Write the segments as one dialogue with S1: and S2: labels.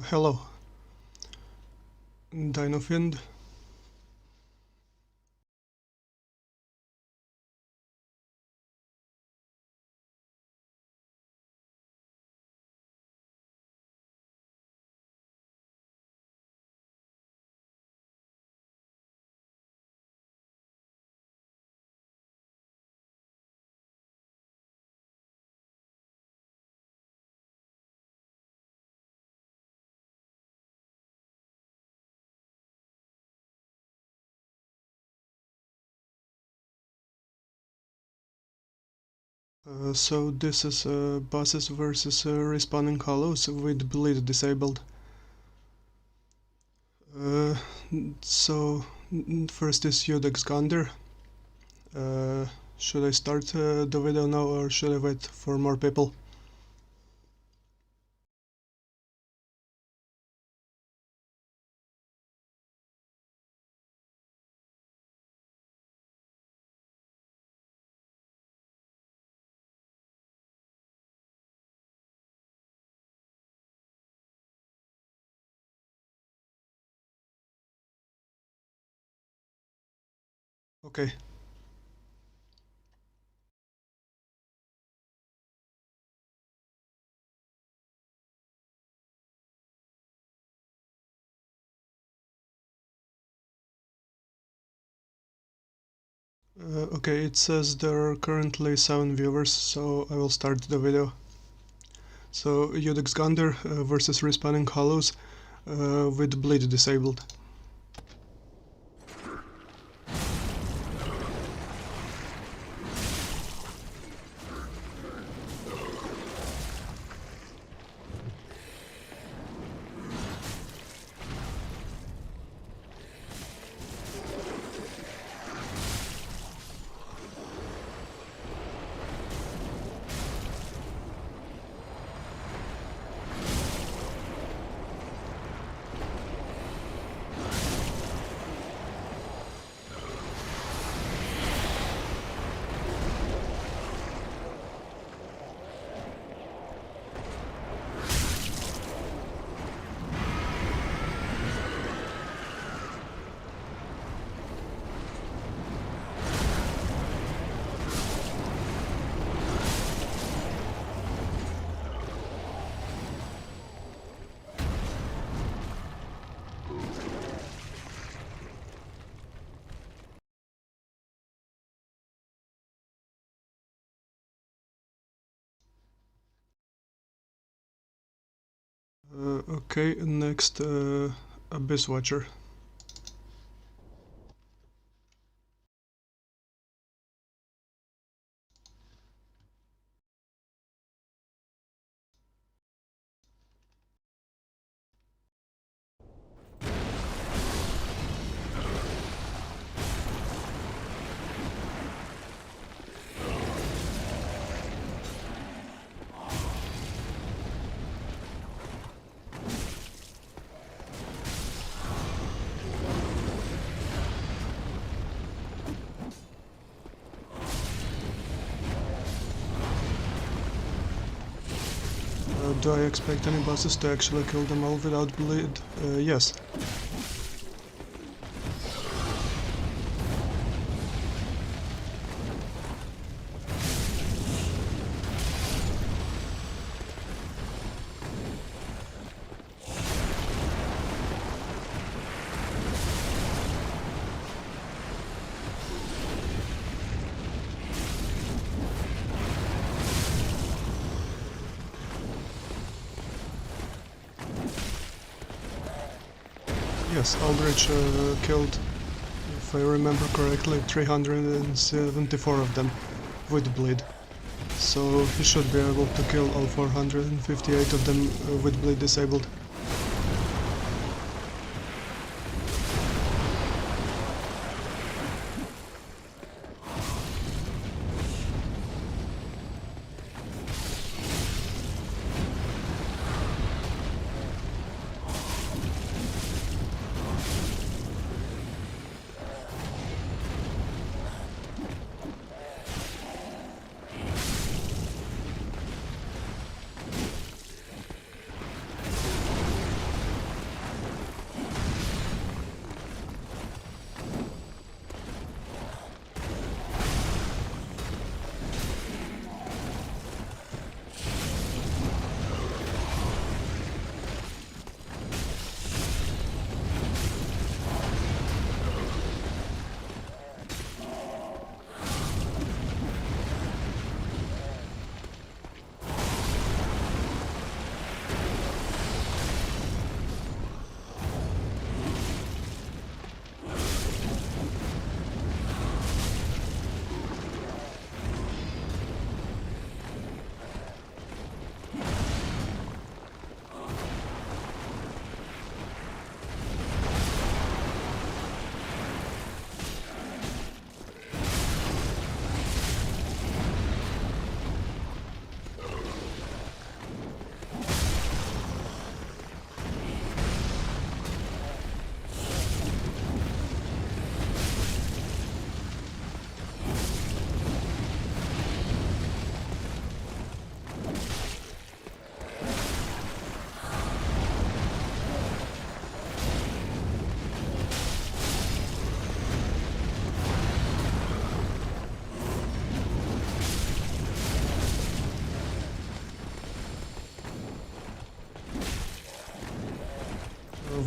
S1: Hello, Dinofiend. So this is bosses versus respawning hollows with bleed disabled. Uh, First is Iudex Gundyr. Should I start the video now or should I wait for more people? Okay. Okay, it says there are currently 7 viewers, so I will start the video. So Iudex Gundyr versus respawning hollows with bleed disabled. Okay, next Abyss Watcher. Do I expect any bosses to actually kill them all without bleed? Yes. Yes, Aldrich killed, if I remember correctly, 374 of them with bleed. So he should be able to kill all 458 of them with bleed disabled.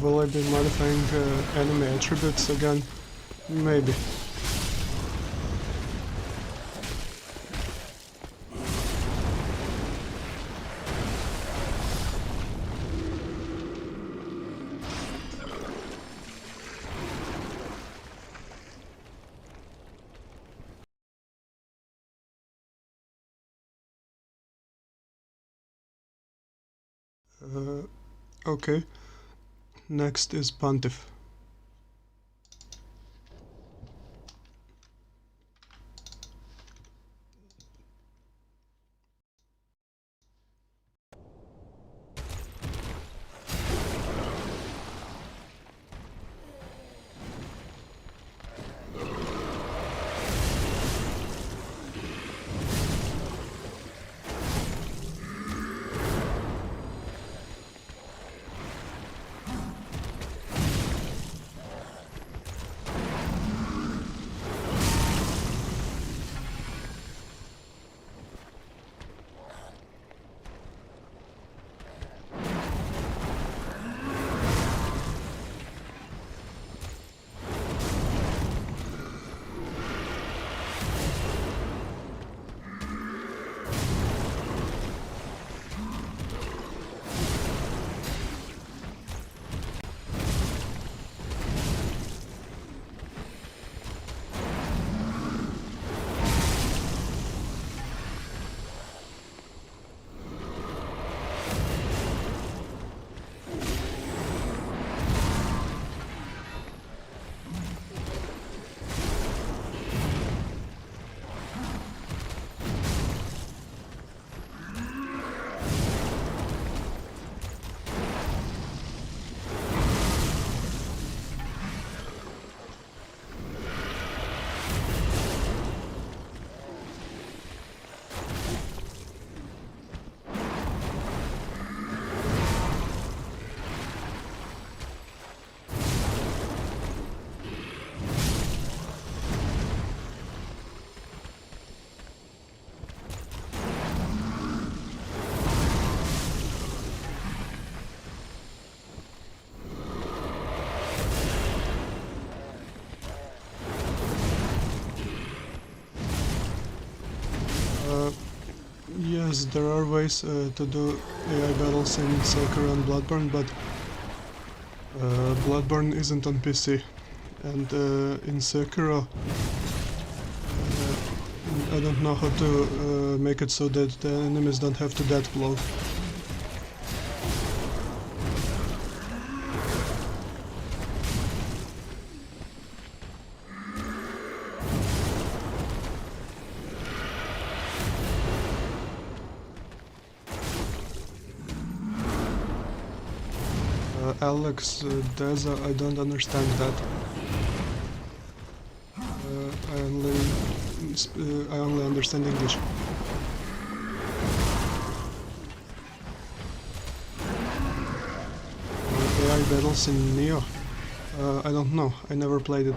S1: Will I be modifying enemy attributes again? Maybe. Okay. Next is Pontiff. Yes, there are ways to do AI battles in Sekiro and Bloodborne, but Bloodborne isn't on PC, and in Sekiro I don't know how to make it so that the enemies don't have to death blow. Alex Deza, I don't understand that. I only understand English. AI battles in Neo? I don't know, I never played it.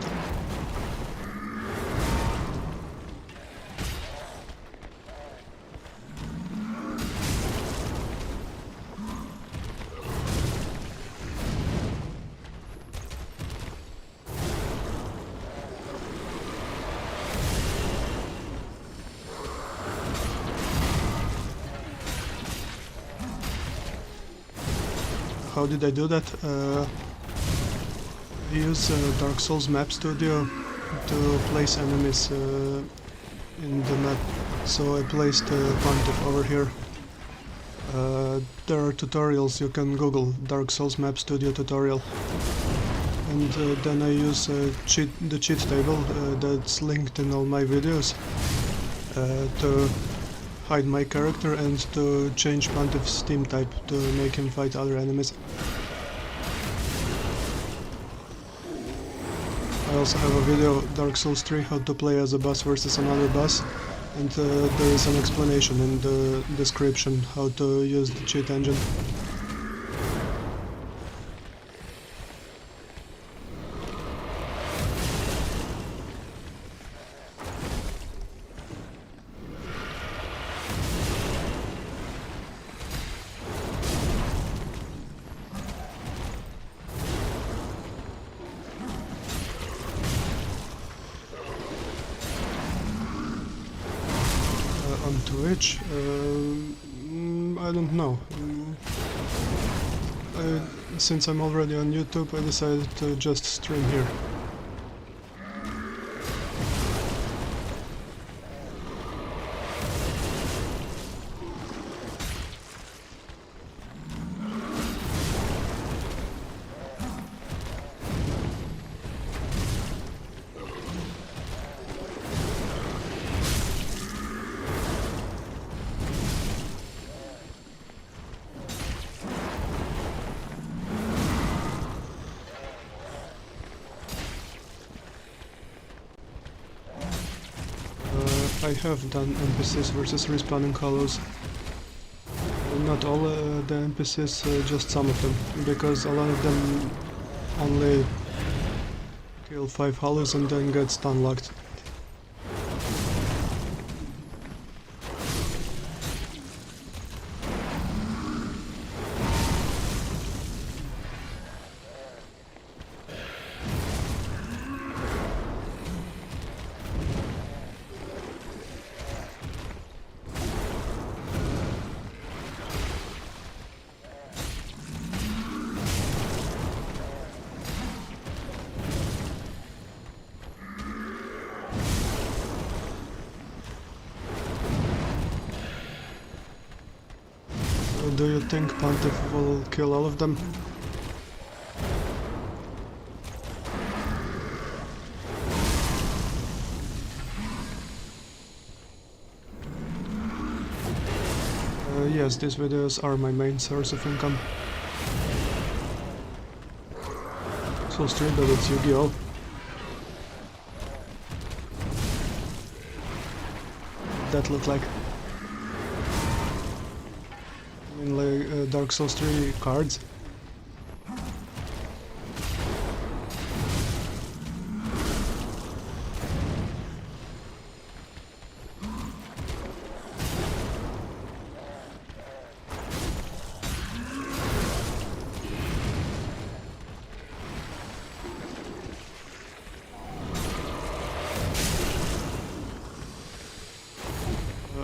S1: How did I do that? I use Dark Souls Map Studio to place enemies in the map. So I placed Pontiff over here. There are tutorials, you can Google Dark Souls Map Studio tutorial. And then I use the cheat table that's linked in all my videos to hide my character and to change Pontiff's team type to make him fight other enemies. I also have a video, Dark Souls 3, how to play as a boss versus another boss, and there is an explanation in the description how to use the cheat engine. Twitch? I don't know. Since I'm already on YouTube, I decided to just stream here. I have done NPCs versus respawning hollows. Not all the NPCs, just some of them, because a lot of them only kill 5 hollows and then get stun locked. Do you think Pontiff will kill all of them? Yes, these videos are my main source of income. So straight that it's Yu-Gi-Oh! That looked like. In like Dark Souls 3 cards.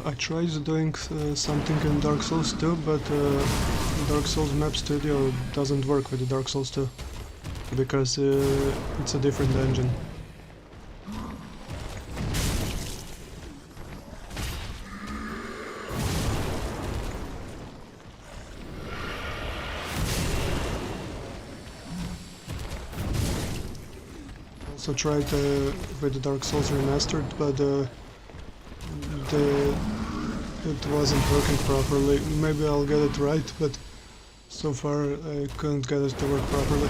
S1: I tried doing something in Dark Souls 2, but Dark Souls Map Studio doesn't work with the Dark Souls 2, because it's a different engine. Also tried with the Dark Souls Remastered, but it wasn't working properly. Maybe I'll get it right, but so far I couldn't get it to work properly.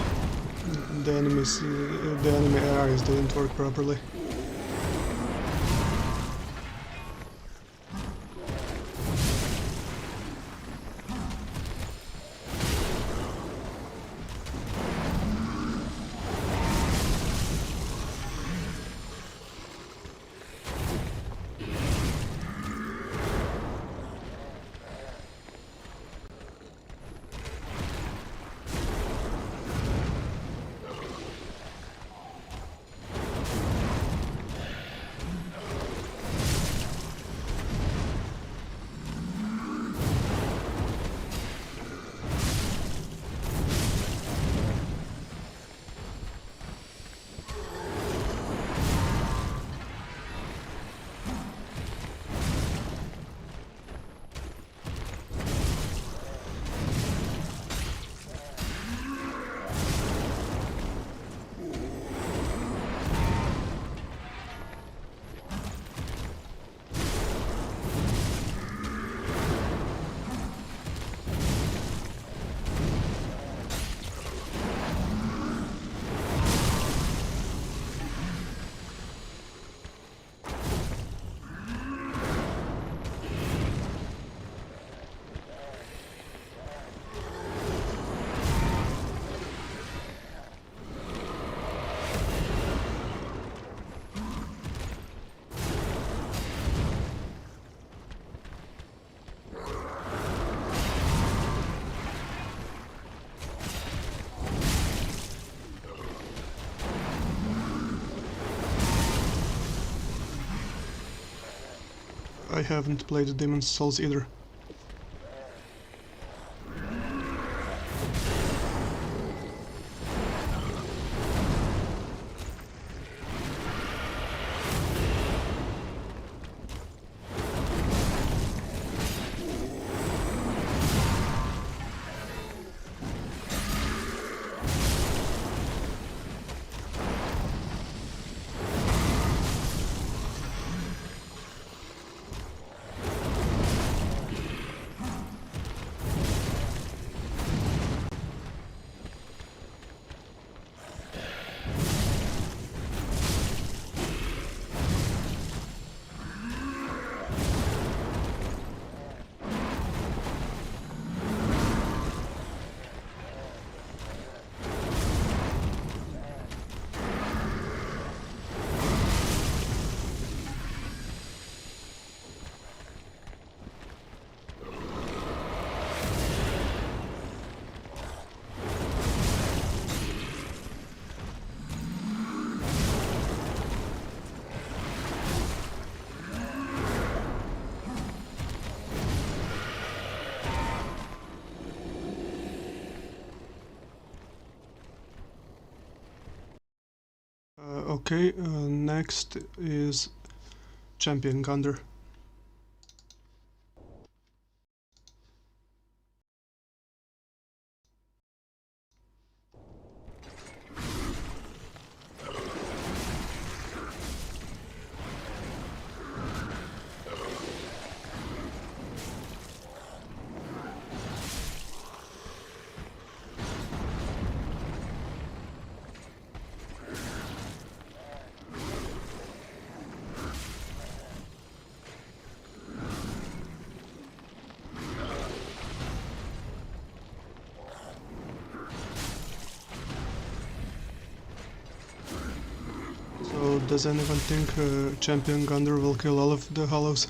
S1: The enemy AIs didn't work properly. haven't played Demon's Souls either. Okay, next is Champion Gundyr. So does anyone think Champion Gundyr will kill all of the Hollows?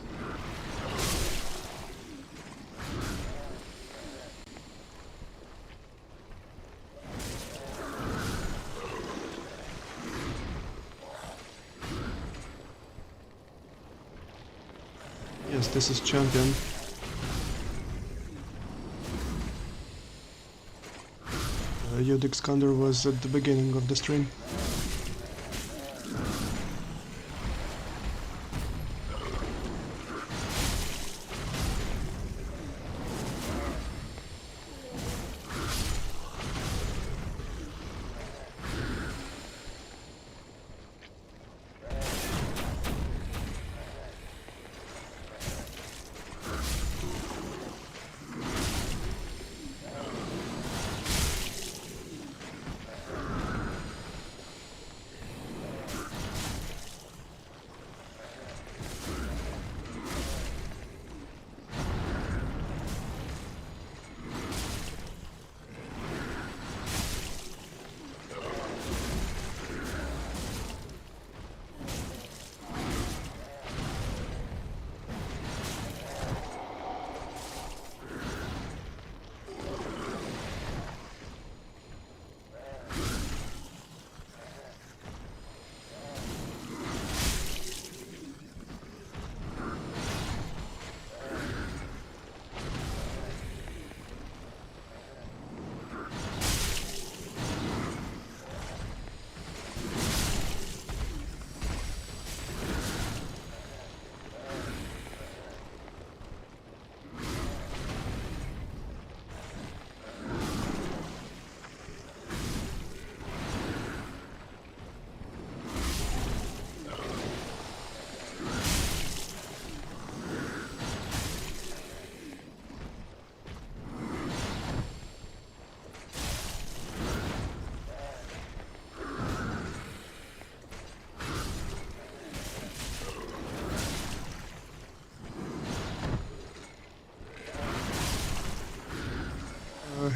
S1: Yes, this is Champion. Iudex Gundyr was at the beginning of the stream.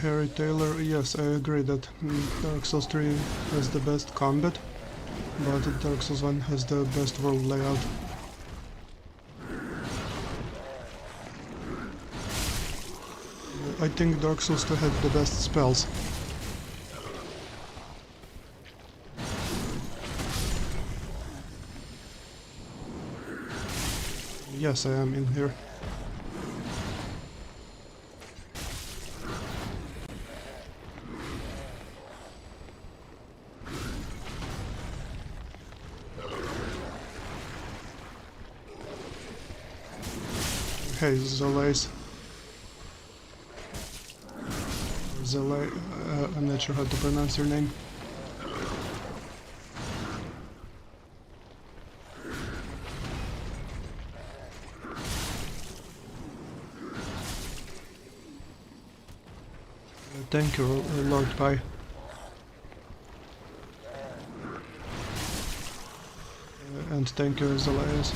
S1: Harry Taylor, yes, I agree that Dark Souls 3 has the best combat, but Dark Souls 1 has the best world layout. I think Dark Souls 2 had the best spells. Yes, I am in here. Hey, Zolays. Zolay, I'm not sure how to pronounce your name. Thank you, Lord Pi. And thank you, Zolays.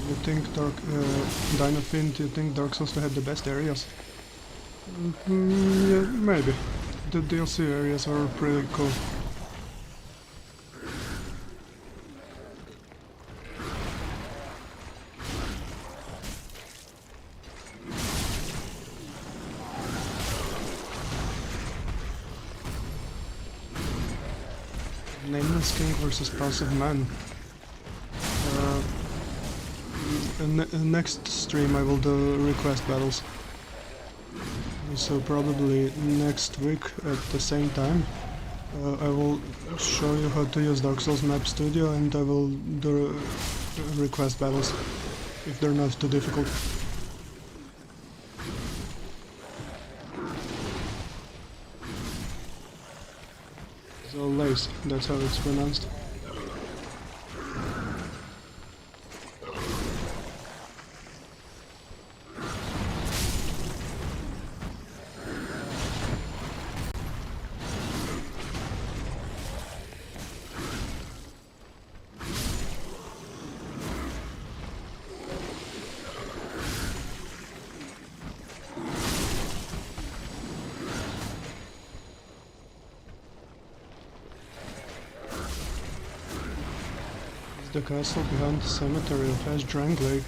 S1: You think Dynafin, do you think Dark Souls will have the best areas? Yeah, maybe. The DLC areas are pretty cool. Nameless King versus Passive Man. Next stream I will do request battles. So probably next week at the same time I will show you how to use Dark Souls Map Studio, and I will do request battles if they're not too difficult. So Lace, that's how it's pronounced. The castle behind the cemetery of Ashdrang Lake?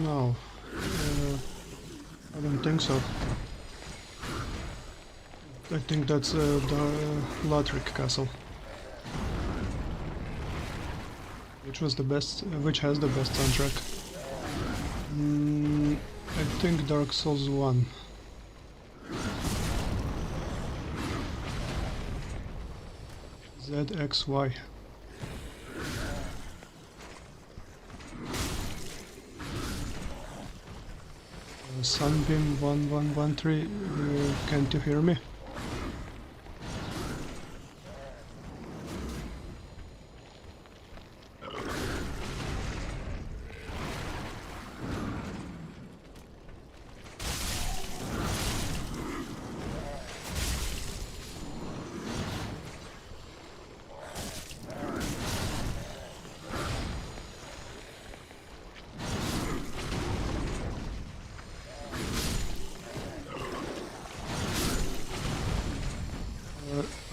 S1: No. I don't think so. I think that's the Aldrich castle. Which has the best soundtrack? I think Dark Souls 1. ZXY. Sunbeam 1113, can't you hear me?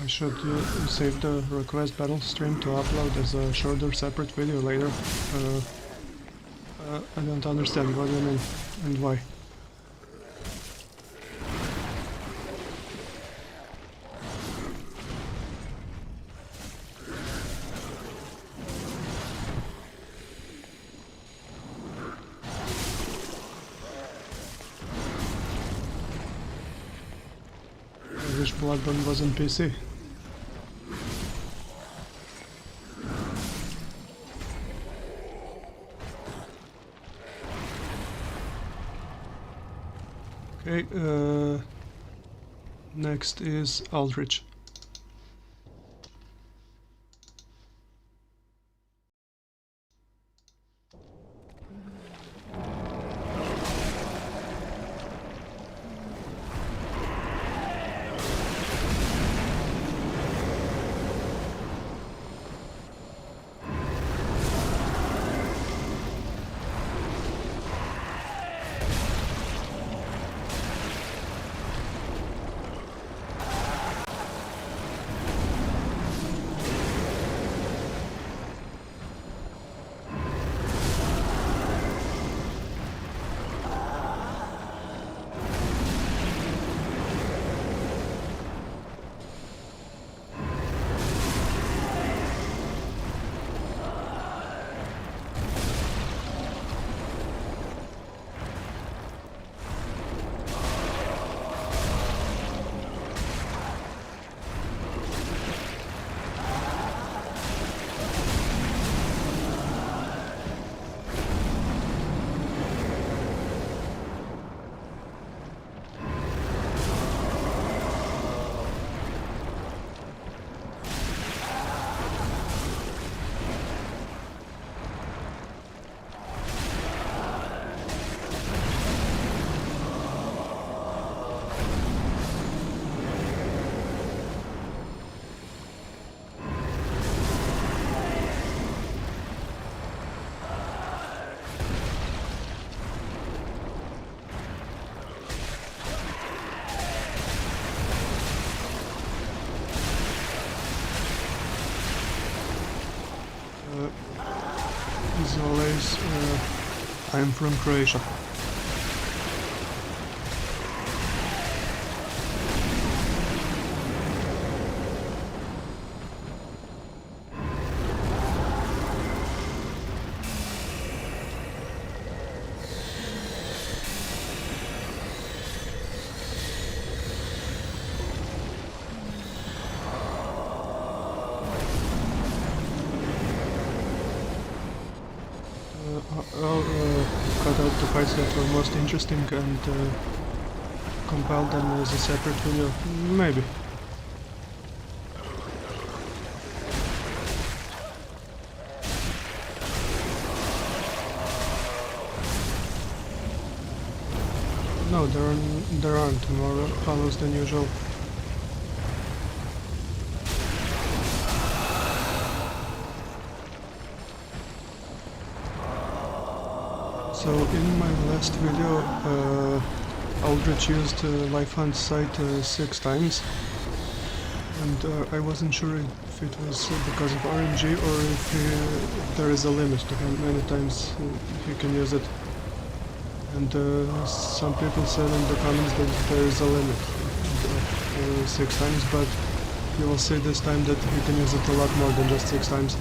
S1: I should save the request battle stream to upload as a shorter separate video later. I don't understand what you mean and why. I wish Bloodborne was on PC. Okay, next is Aldrich. as always, I'm from Croatia. Cut out the parts that were most interesting and compile them as a separate video. Maybe. No, there aren't more follows than usual. So in my last video, Aldrich used Life Hunt site 6 times, and I wasn't sure if it was because of RNG or if there is a limit to how many times he can use it. And some people said in the comments that there is a limit, 6 times, but you will see this time that you can use it a lot more than just 6 times.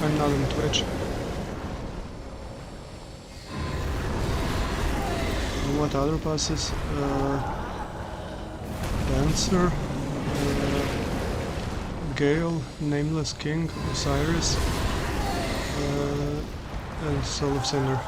S1: I'm not on Twitch. And what other passes? Dancer, Gael, Nameless King, Oceiros, and Soul of Cinder.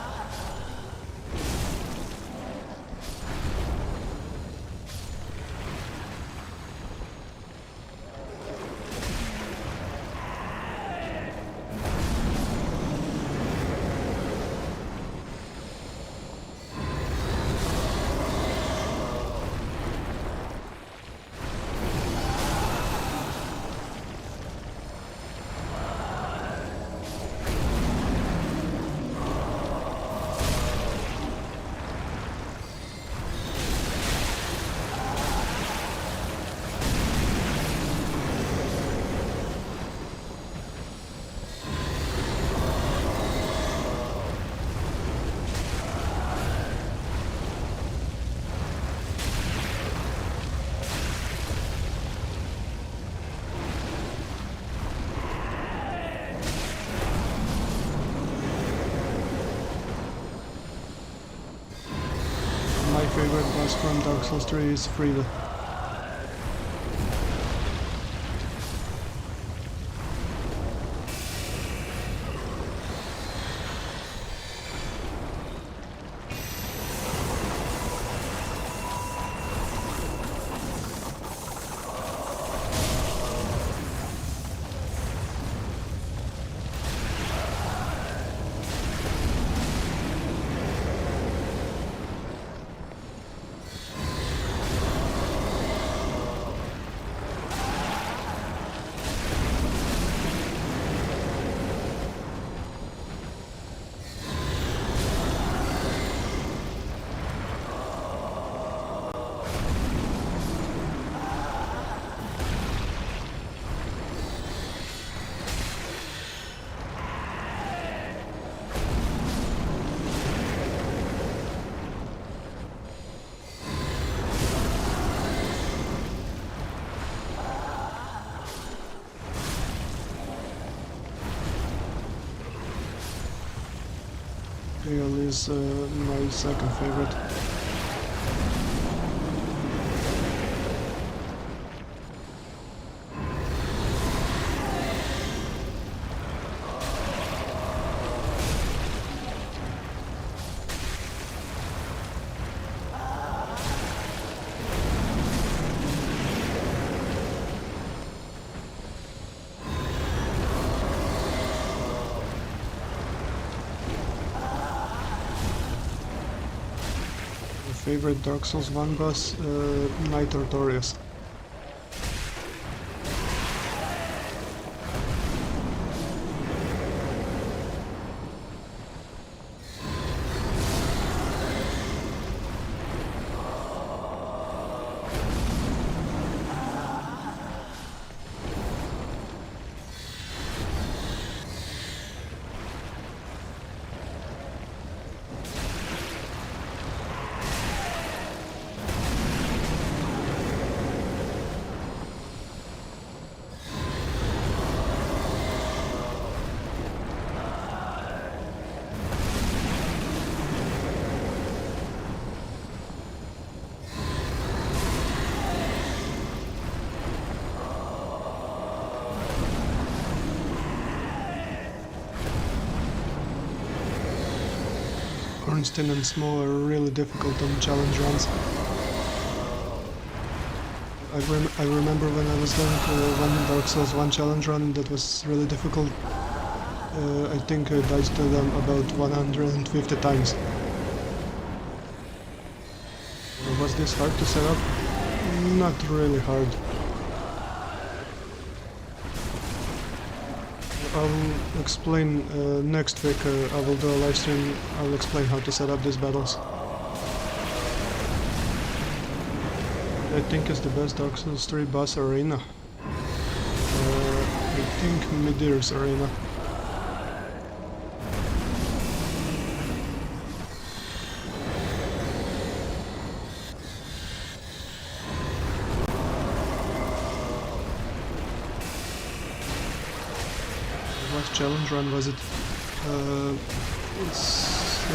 S1: My favorite boss from Dark Souls 3 is Friede. Gael is my second favorite. Favorite Dark Souls 1 boss, Knight Artorias. Ornstein and Small are really difficult on challenge runs. I remember when I was doing one Dark Souls 1 challenge run that was really difficult. I think I died to them about 150 times. Was this hard to set up? Not really hard. I'll explain next week. I will do a live stream. I'll explain how to set up these battles. I think it's the best Dark Souls 3 boss arena. I think Midir's arena. What challenge run was it? It's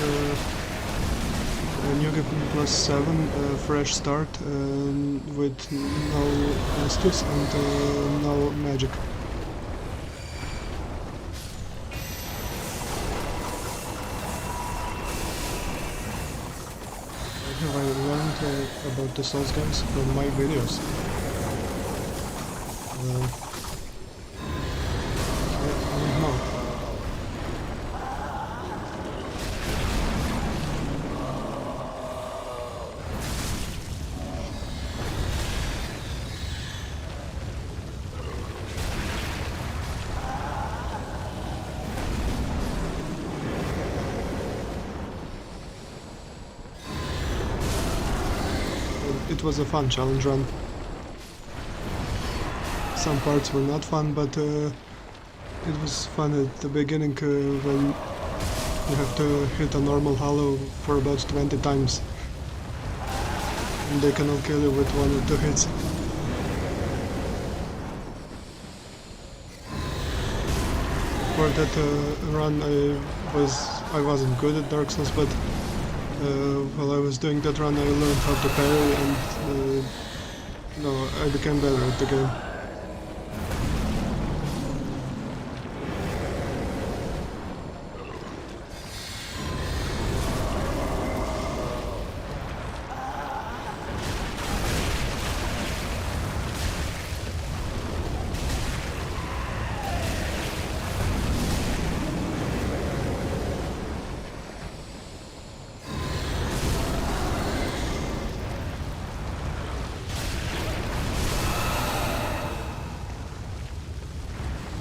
S1: a new game +7, fresh start with no Estus and no magic. Have I learned about the Souls games from my videos? I don't know. It was a fun challenge run. Some parts were not fun, but it was fun at the beginning when you have to hit a normal hollow for about 20 times. And they can all kill you with 1 or 2 hits. For that run I wasn't good at Dark Souls, but while I was doing that run I learned how to parry and I became better at the game.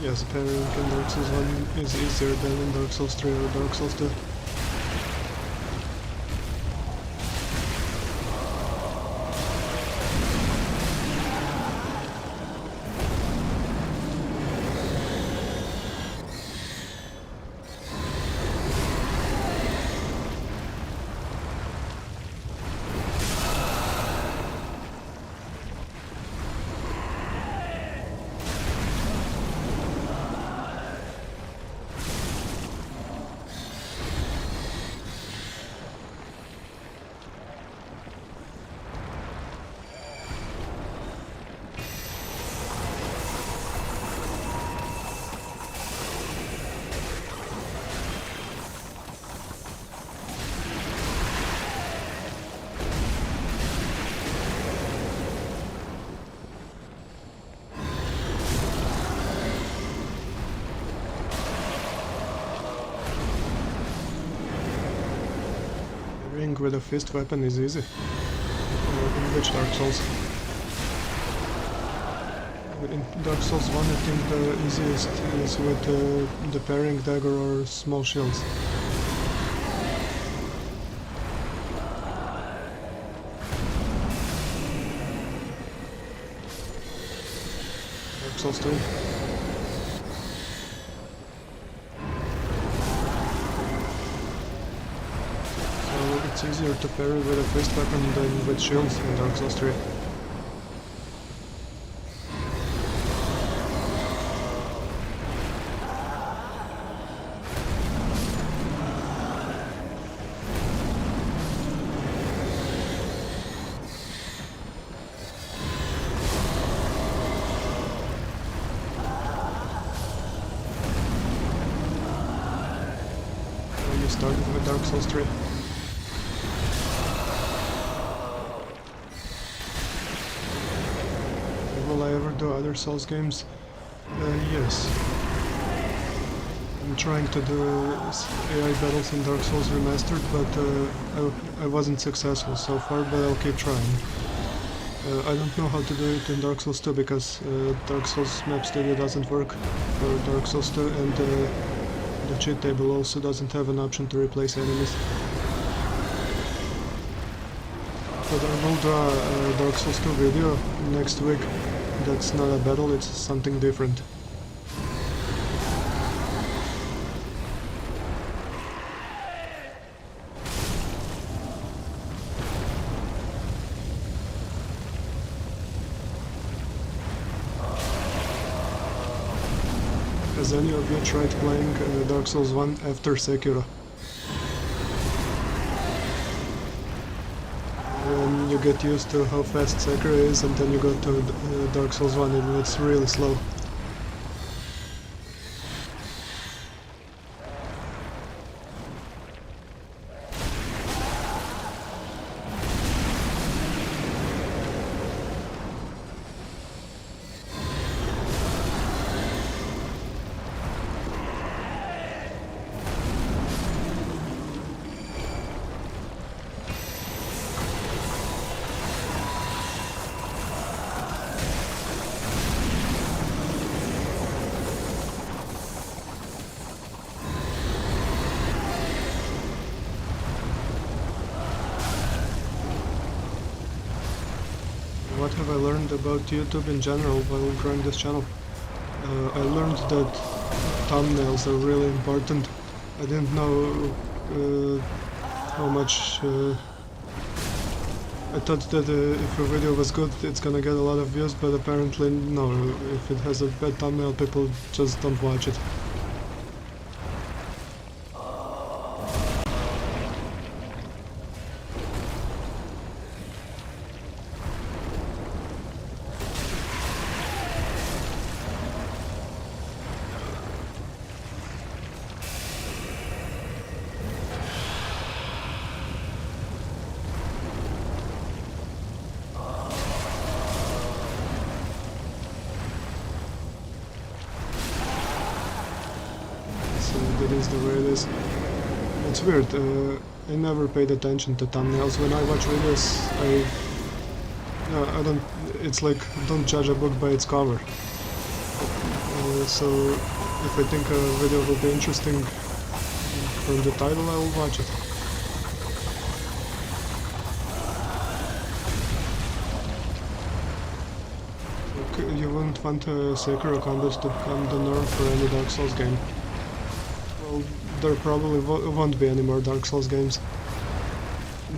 S1: Yes, parrying in Dark Souls 1 is easier than in Dark Souls 3 or Dark Souls 2. with a fist weapon is easy? In which Dark Souls? In Dark Souls 1 I think the easiest is with the parrying dagger or small shields. Dark Souls 2. It's easier to parry with a fist weapon than with shields in Dark Souls 3. You started with Dark Souls 3. Will I ever do other Souls games? Yes. I'm trying to do AI battles in Dark Souls Remastered, but I wasn't successful so far, but I'll keep trying. I don't know how to do it in Dark Souls 2 because Dark Souls Map Studio doesn't work for Dark Souls 2, and the cheat table also doesn't have an option to replace enemies. But I will draw a Dark Souls 2 video next week. That's not a battle, it's something different. Has any of you tried playing Dark Souls 1 after Sekiro? You get used to how fast Sekiro is, and then you go to Dark Souls 1 and it's really slow. What have I learned about YouTube in general while growing this channel? I learned that thumbnails are really important. I didn't know how much... I thought that if a video was good it's gonna get a lot of views, but apparently no. If it has a bad thumbnail, people just don't watch it. That is the way it is. It's weird, I never paid attention to thumbnails. When I watch videos, I don't... it's like, don't judge a book by its cover. So, if I think a video will be interesting from the title, I will watch it. Okay, you wouldn't want Sekiro combat to become the norm for any Dark Souls game. Well, there probably won't be any more Dark Souls games.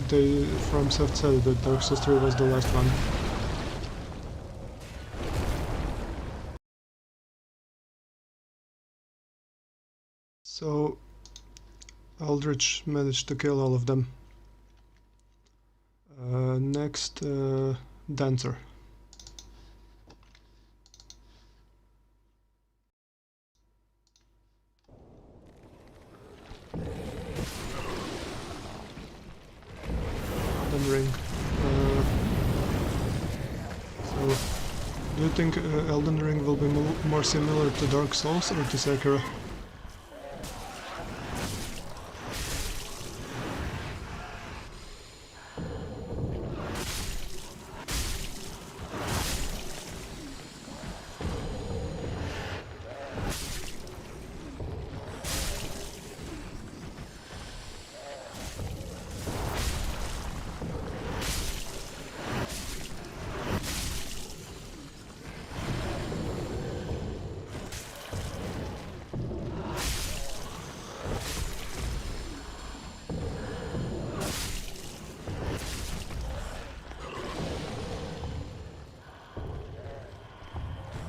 S1: They, FromSoft said that Dark Souls 3 was the last one. So, Aldrich managed to kill all of them. Next, Dancer. Ring. So, do you think Elden Ring will be more similar to Dark Souls or to Sekiro?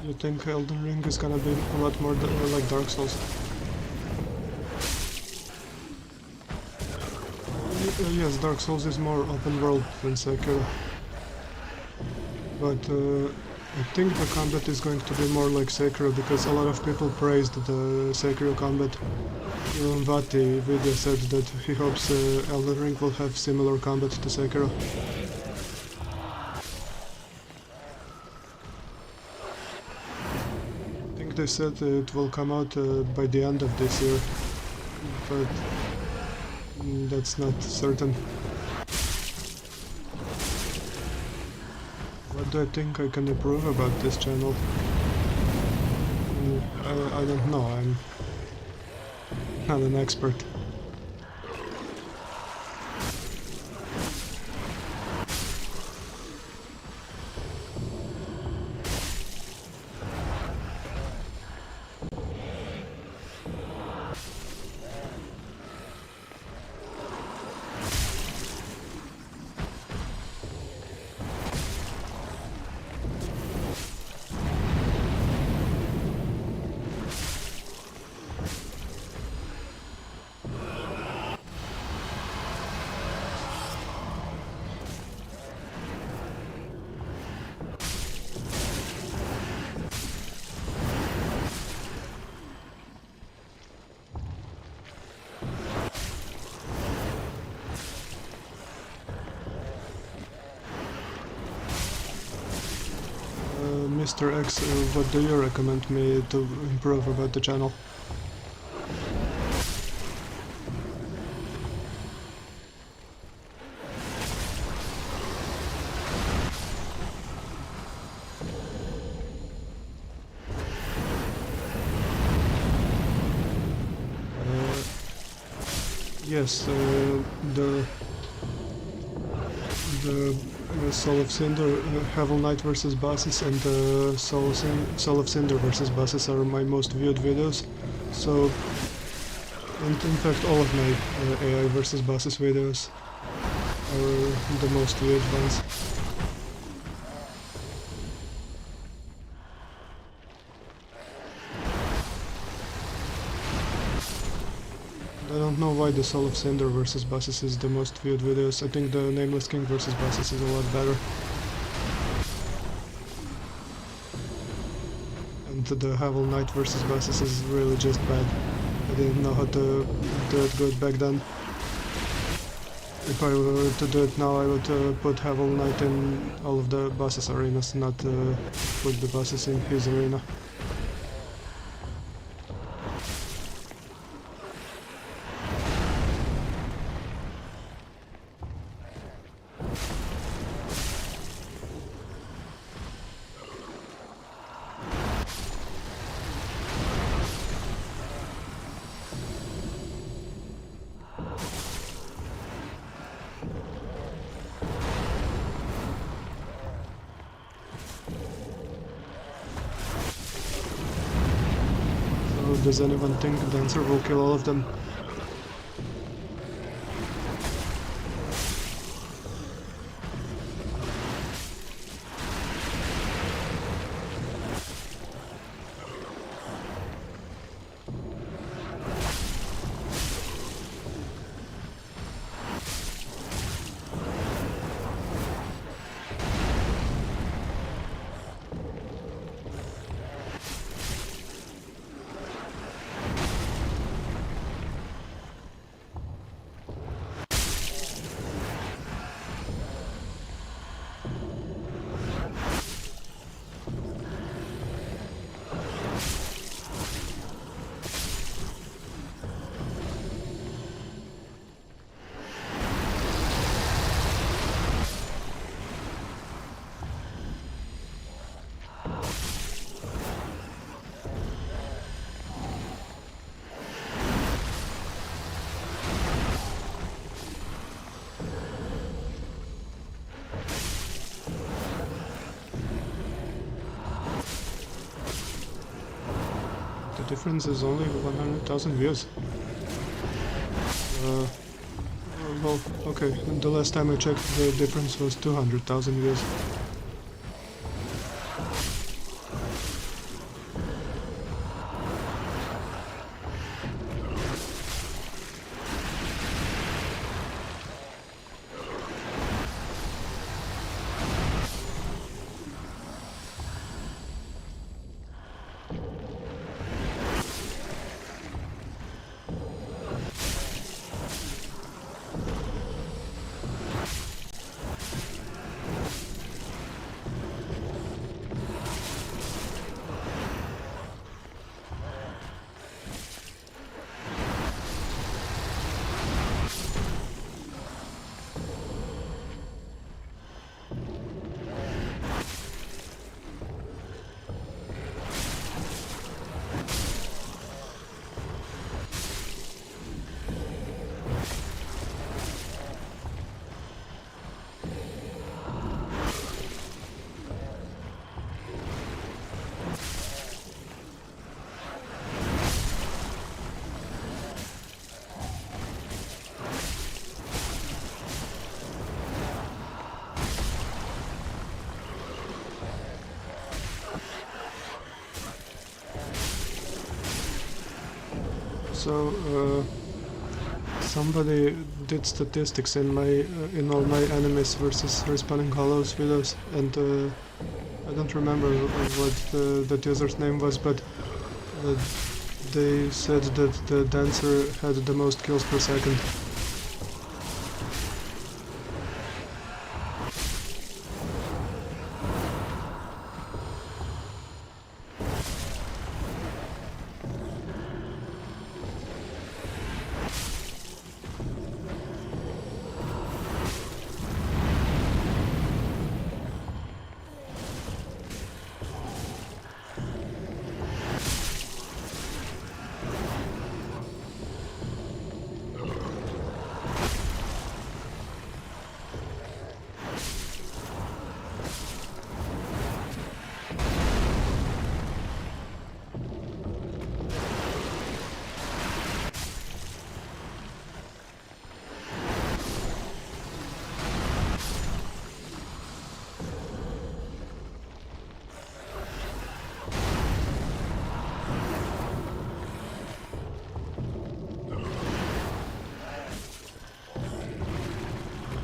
S1: You think Elden Ring is gonna be a lot more like Dark Souls? Yes, Dark Souls is more open world than Sekiro. But I think the combat is going to be more like Sekiro because a lot of people praised the Sekiro combat. Even Vati video said that he hopes Elden Ring will have similar combat to Sekiro. I think they said it will come out by the end of this year, but that's not certain. What do I think I can improve about this channel? I don't know, I'm not an expert. Mr. X, what do you recommend me to improve about the channel? Yes, the Soul of Cinder, Heaven Knight vs bosses, and Soul of Cinder vs bosses are my most viewed videos. So, and in fact, all of my AI vs bosses videos are the most viewed ones. I don't know why the Soul of Cinder vs bosses is the most viewed videos. I think the Nameless King vs bosses is a lot better. And the Heaven Knight vs bosses is really just bad. I didn't know how to do it good back then. If I were to do it now, I would put Heaven Knight in all of the bosses arenas, not put the bosses in his arena. Does anyone think Dancer will kill all of them? The difference is only 100,000 views. Well, okay, the last time I checked the difference was 200,000 views. So, somebody did statistics in my in all my enemies versus respawning hollows videos, and I don't remember what that user's name was, but they said that the dancer had the most kills per second.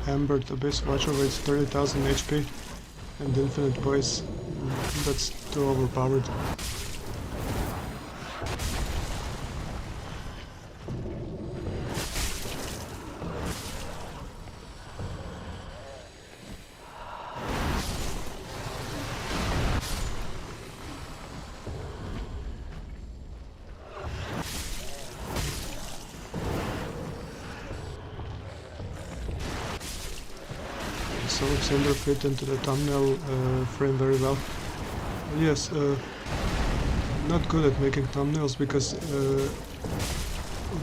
S1: Ambered Abyss Watcher with 30,000 HP and infinite poise. That's too overpowered. So Cinder fit into the thumbnail frame very well. Yes, not good at making thumbnails because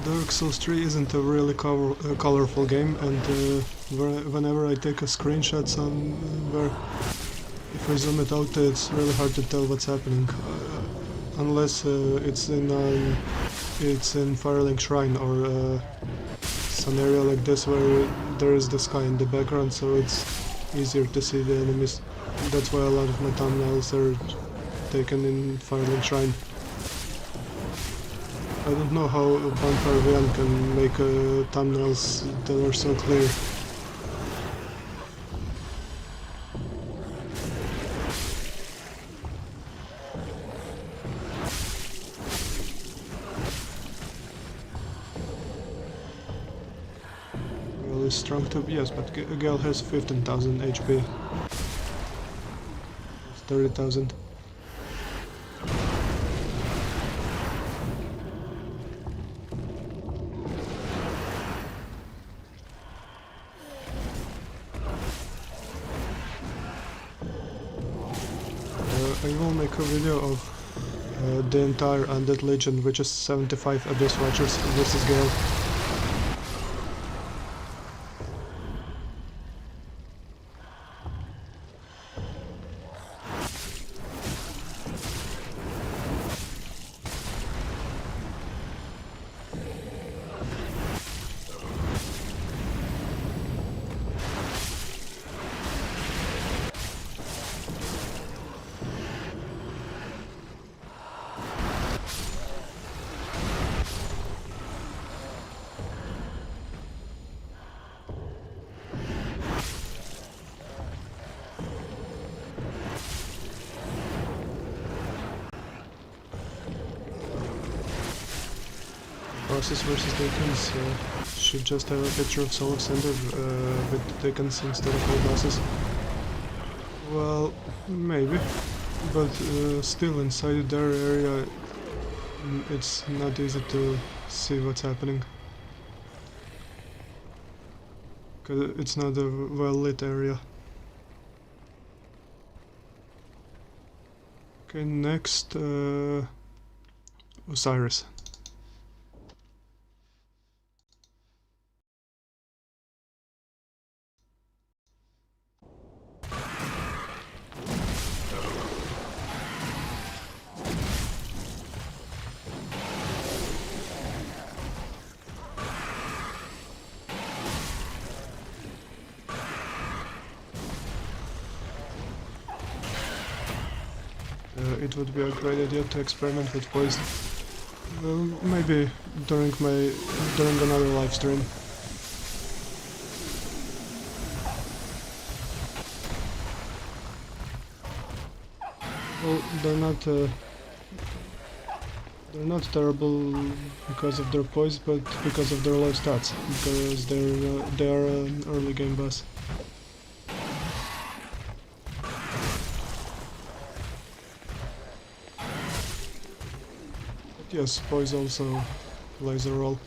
S1: Dark Souls 3 isn't a really colorful game, and whenever I take a screenshot somewhere, if I zoom it out, it's really hard to tell what's happening, unless it's in Firelink Shrine or some area like this where there is the sky in the background, so it's easier to see the enemies. That's why a lot of my thumbnails are taken in Firelink Shrine. I don't know how Bonfire Vian can make thumbnails that are so clear. Gael is strong too, yes, but Gael has 15,000 HP. 30,000. I will make a video of the entire Undead Legion, which is 75 Abyss Watchers versus Gael. Bosses versus Deacons should just have a picture of Soul of Cinder with Deacons instead of all bosses. Well, maybe, but still inside their area it's not easy to see what's happening. Cause it's not a well-lit area. Okay, next Oceiros. It would be a great idea to experiment with poison. Maybe during another live stream. Well, they're not terrible because of their poise, but because of their low stats, because they are an early game boss. But yes, poise also plays a role.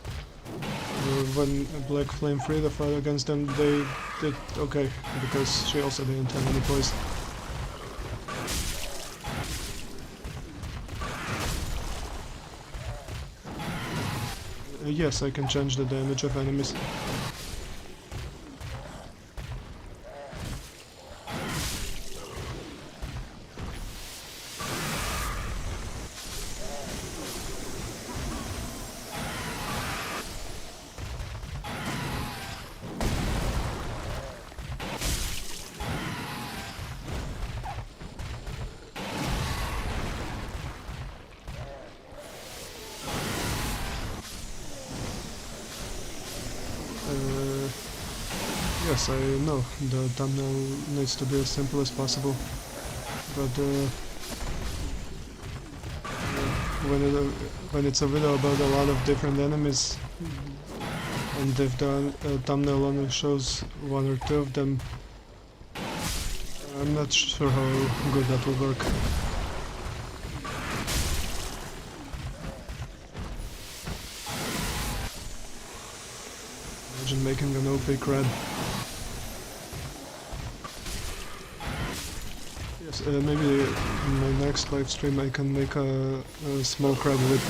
S1: When Blackflame Friede fought against them, they did okay, because she also didn't have any poise. Yes, I can change the damage of enemies. Yes, I know the thumbnail needs to be as simple as possible, but when it's a video about a lot of different enemies, and if the thumbnail only shows one or two of them, I'm not sure how good that will work. Imagine making an OP crab. Yes, maybe in my next live stream I can make a small crab with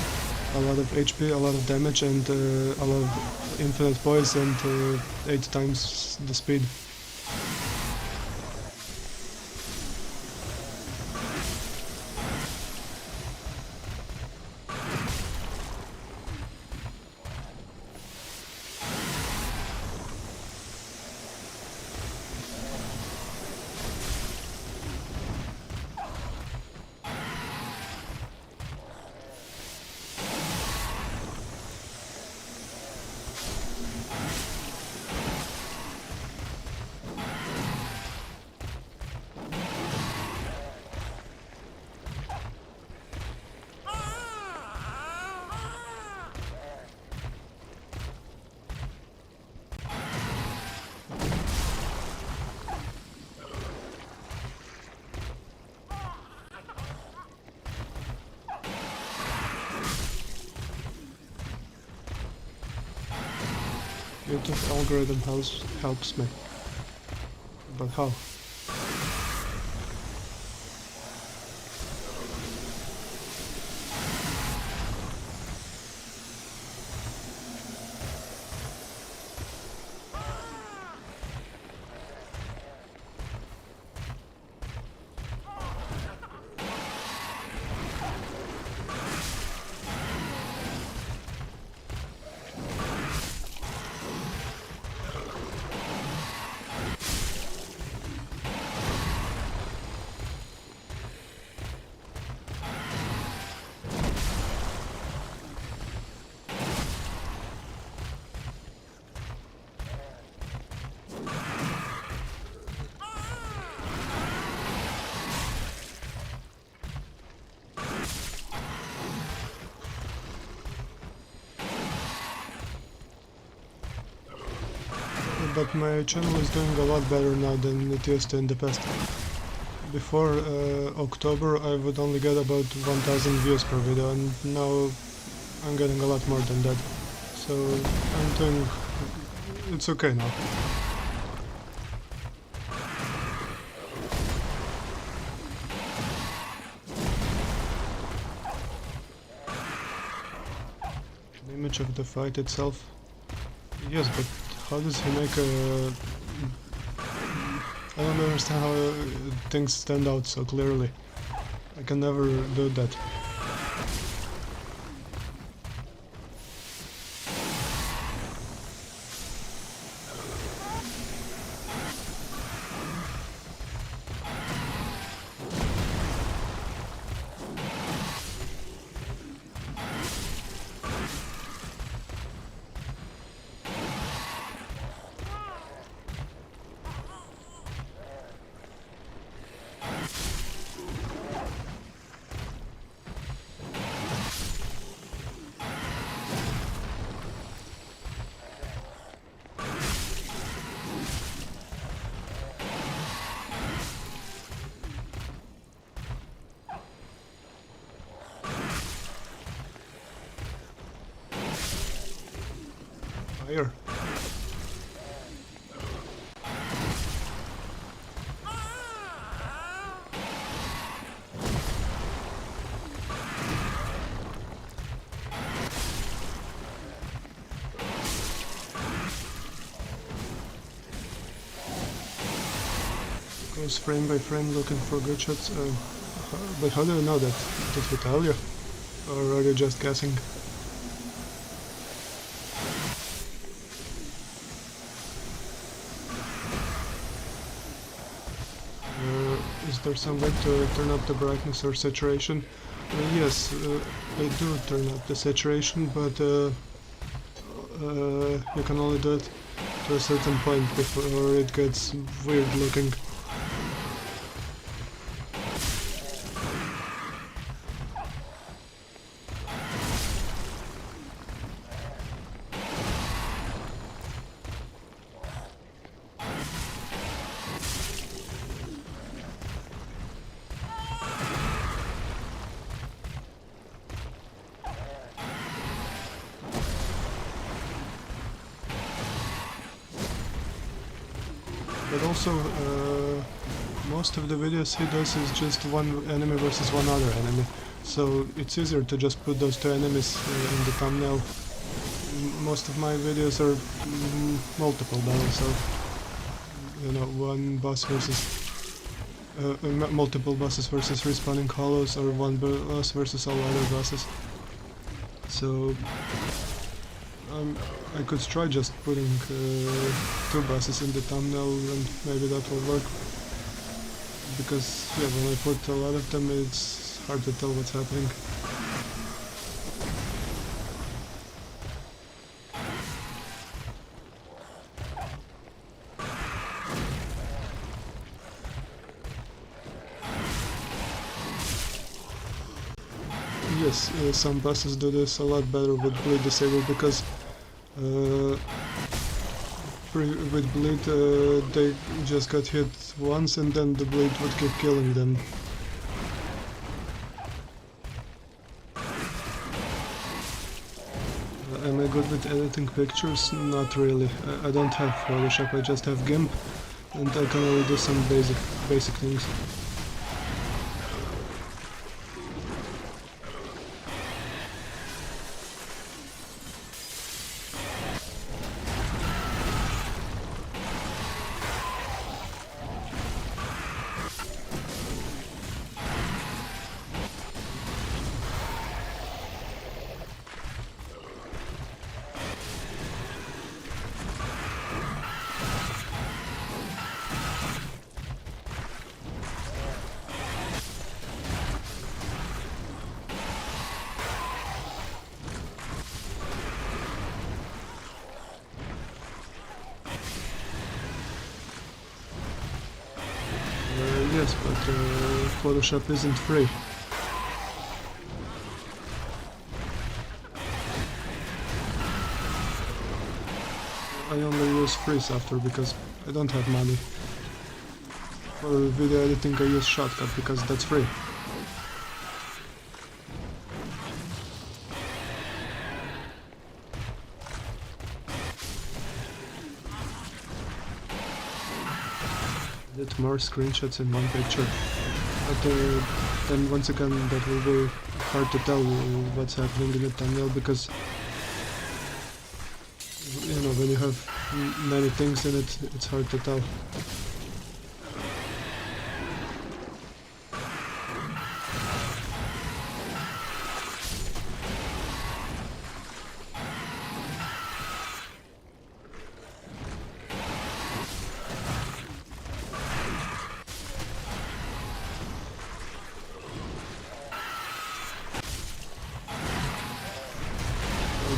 S1: a lot of HP, a lot of damage, and a lot of infinite poise, and 8 times the speed. YouTube algorithm helps me. But how? But my channel is doing a lot better now than it used to in the past. Before October I would only get about 1000 views per video, and now I'm getting a lot more than that. So I'm doing... it's okay now. The image of the fight itself... yes, but how does he make a... I don't understand how things stand out so clearly. I can never do that. Fire. Goes frame by frame looking for good shots. But how do you know that? Did he tell you? Or are you just guessing? Is there some way to turn up the brightness or saturation? Yes, I do turn up the saturation, but you can only do it to a certain point before it gets weird looking. But also, most of the videos he does is just one enemy versus one other enemy, so it's easier to just put those two enemies in the thumbnail. Most of my videos are multiple battles, so, you know, one boss versus multiple bosses versus respawning hollows, or one boss versus all other bosses. So I could try just putting two bosses in the thumbnail, and maybe that will work. Because, yeah, when I put a lot of them, it's hard to tell what's happening. Yes, some bosses do this a lot better with bleed disabled, because with bleed they just got hit once and then the bleed would keep killing them. Am I good with editing pictures? Not really. I don't have Photoshop, I just have GIMP, and I can only do some basic things. Yes, but Photoshop isn't free. I only use free software because I don't have money. For video editing I use Shotcut because that's free. Did more screenshots in one picture, but then once again that will be hard to tell what's happening in the thumbnail, because, you know, when you have many things in it, it's hard to tell.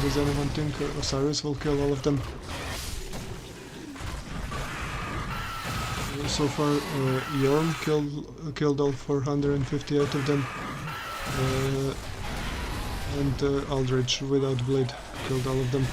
S1: Does anyone think Oceiros will kill all of them? So far, Yhorm killed all 458 of them, and Aldrich, without bleed, killed all of them.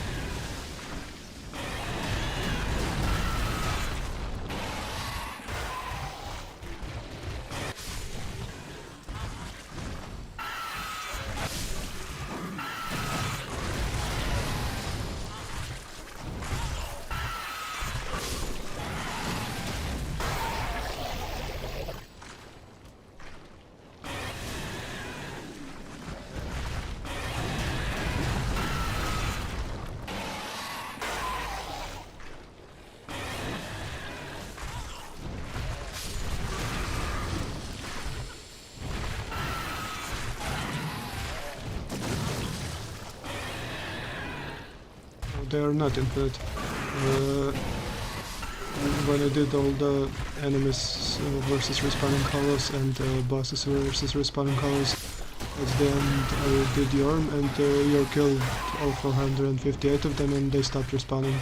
S1: they are not infinite. When I did all the enemies versus respawning hollows and bosses versus respawning hollows, at the end I did Yhorm, and Yhorm killed all 458 of them and they stopped respawning.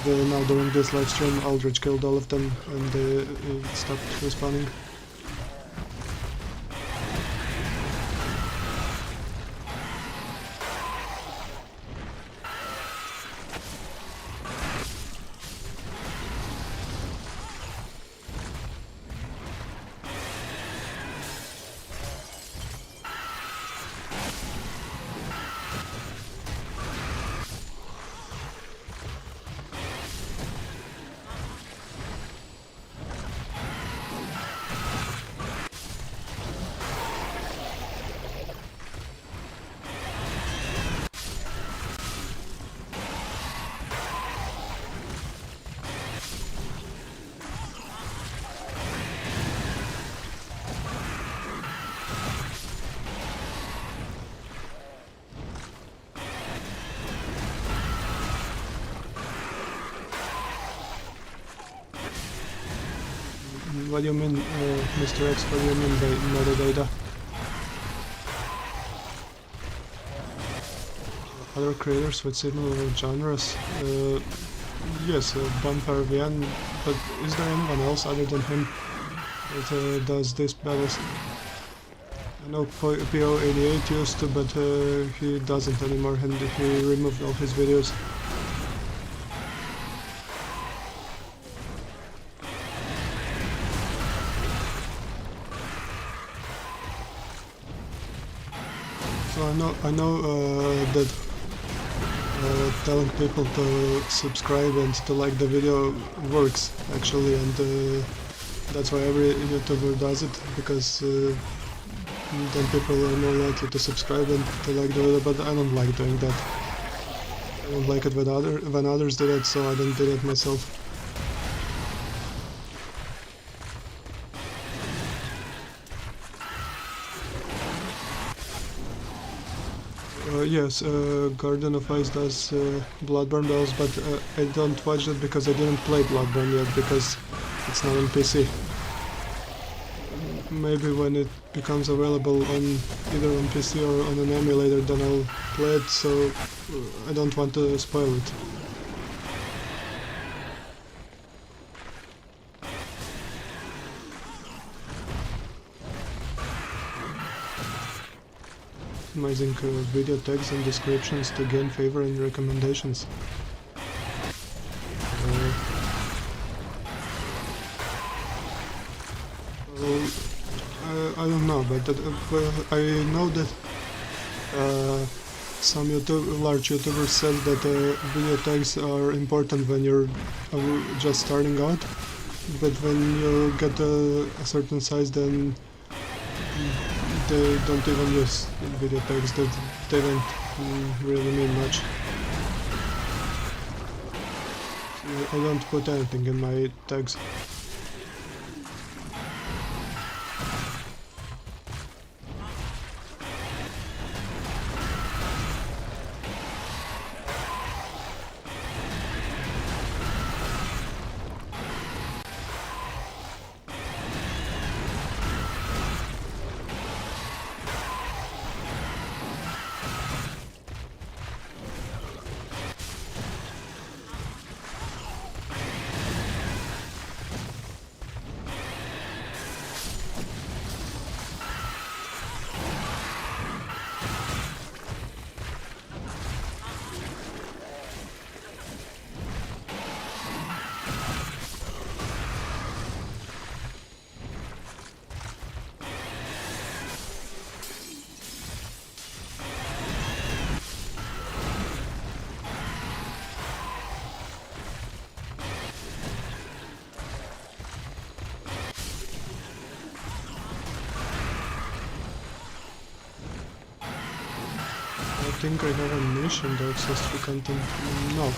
S1: Now during this live stream Aldrich killed all of them and they stopped respawning. What do you mean, Mr. X, what do you mean by metadata? Other creators with similar genres? Yes, Bonfire VN, but is there anyone else other than him that does these battles? I know PO88 used to, but he doesn't anymore and he removed all his videos. So I know that telling people to subscribe and to like the video works actually, and that's why every YouTuber does it, because then people are more likely to subscribe and to like the video, but I don't like doing that. I don't like it when others do that, so I don't do that myself. Yes, Garden of Ice does Bloodborne battles, but I don't watch that because I didn't play Bloodborne yet, because it's not on PC. Maybe when it becomes available on either on PC or on an emulator, then I'll play it, so I don't want to spoil it. Optimizing video tags and descriptions to gain favor and recommendations. I don't know, but I know that some large YouTubers said that video tags are important when you're just starting out, but when you get a certain size, then they don't even use video tags, that they don't really mean much. I don't put anything in my tags. I think I have a niche in the accessory content. No.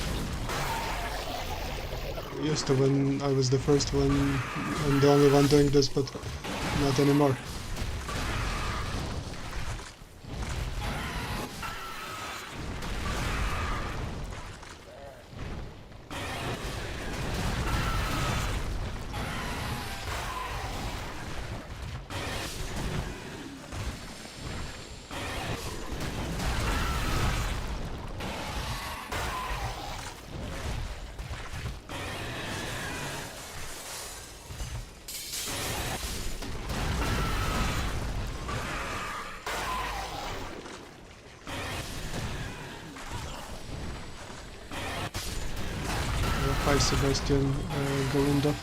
S1: I used to when I was the first one and the only one doing this, but not anymore. Hi Sebastian Galindo.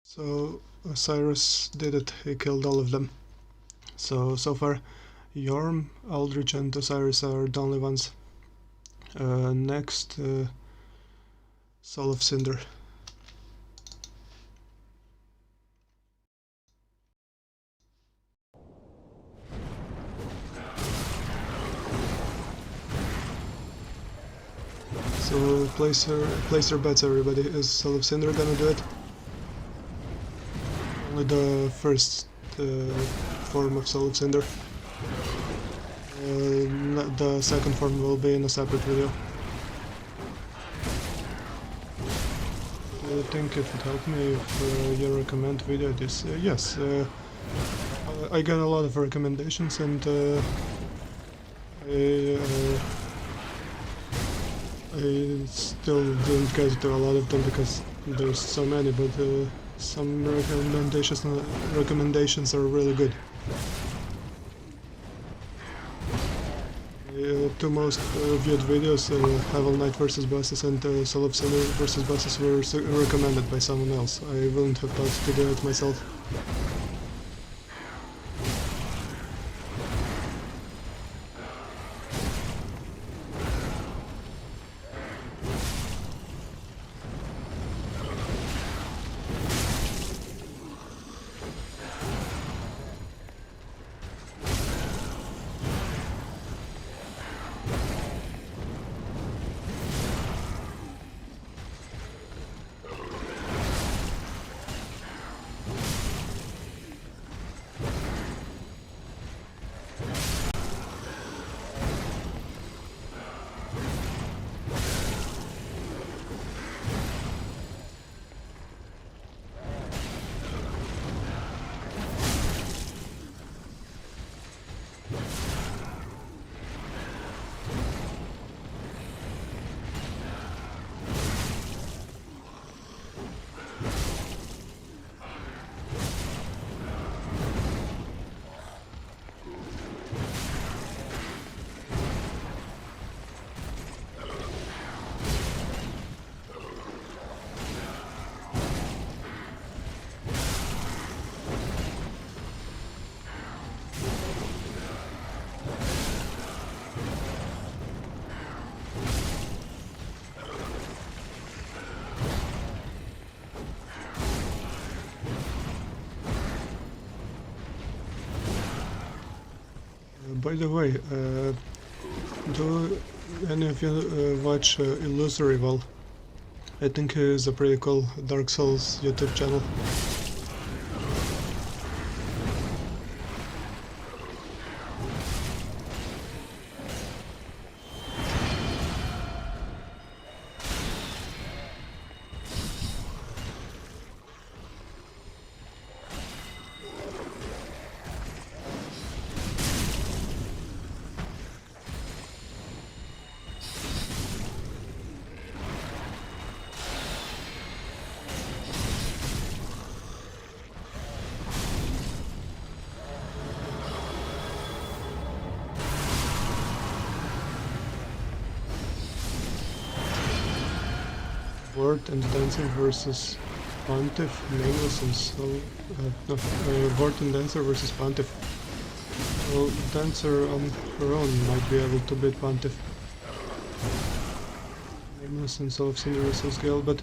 S1: So Oceiros did it, he killed all of them. So far Yhorm, Aldrich and Oceiros are the only ones. Next, Soul of Cinder. So place your bets, everybody. Is Soul of Cinder gonna do it? Only the first form of Soul of Cinder. The second form will be in a separate video. Do you think it would help me if you recommend video this? Yes, I got a lot of recommendations and I still didn't get to a lot of them because there's so many, but some recommendations are really good. Two most viewed videos, Havel Knight vs bosses and Soul of Cinder vs bosses, were recommended by someone else. I wouldn't have thought to do it myself. By the way, do any of you watch Illusory Wall? I think he is a pretty cool Dark Souls YouTube channel. Ward and Dancer versus Pontiff, Nameless and Ward and Dancer versus Pontiff. Well, Dancer on her own might be able to beat Pontiff. Nameless and Soul of Cinder versus Gael, but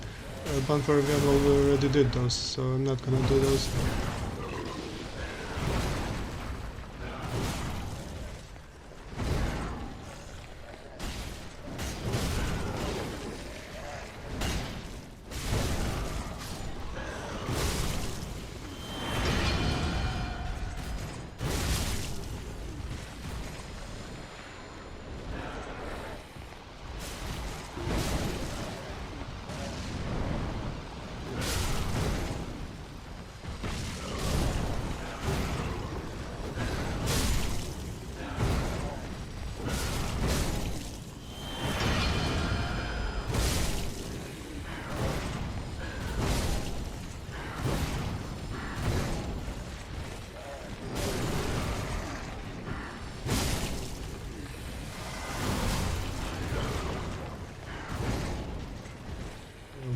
S1: Bonfire Gamble already did those, so I'm not gonna do those.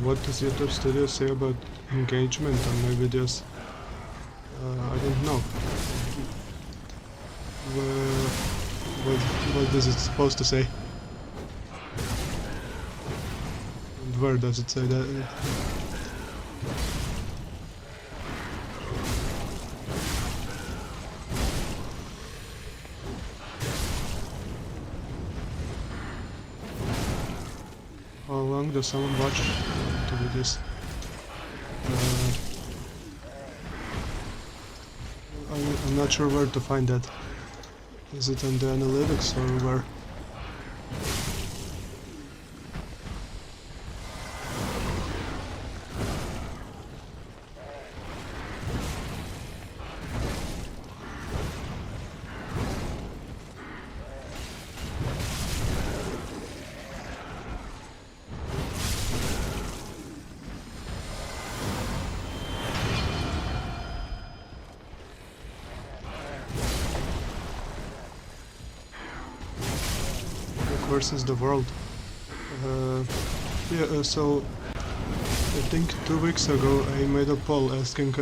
S1: what does YouTube Studio say about engagement on my videos? I don't know. What is it supposed to say? And where does it say that? How long does someone watch the videos? I'm not sure where to find that. Is it on the analytics or where? Versus the world. So I think 2 weeks ago I made a poll asking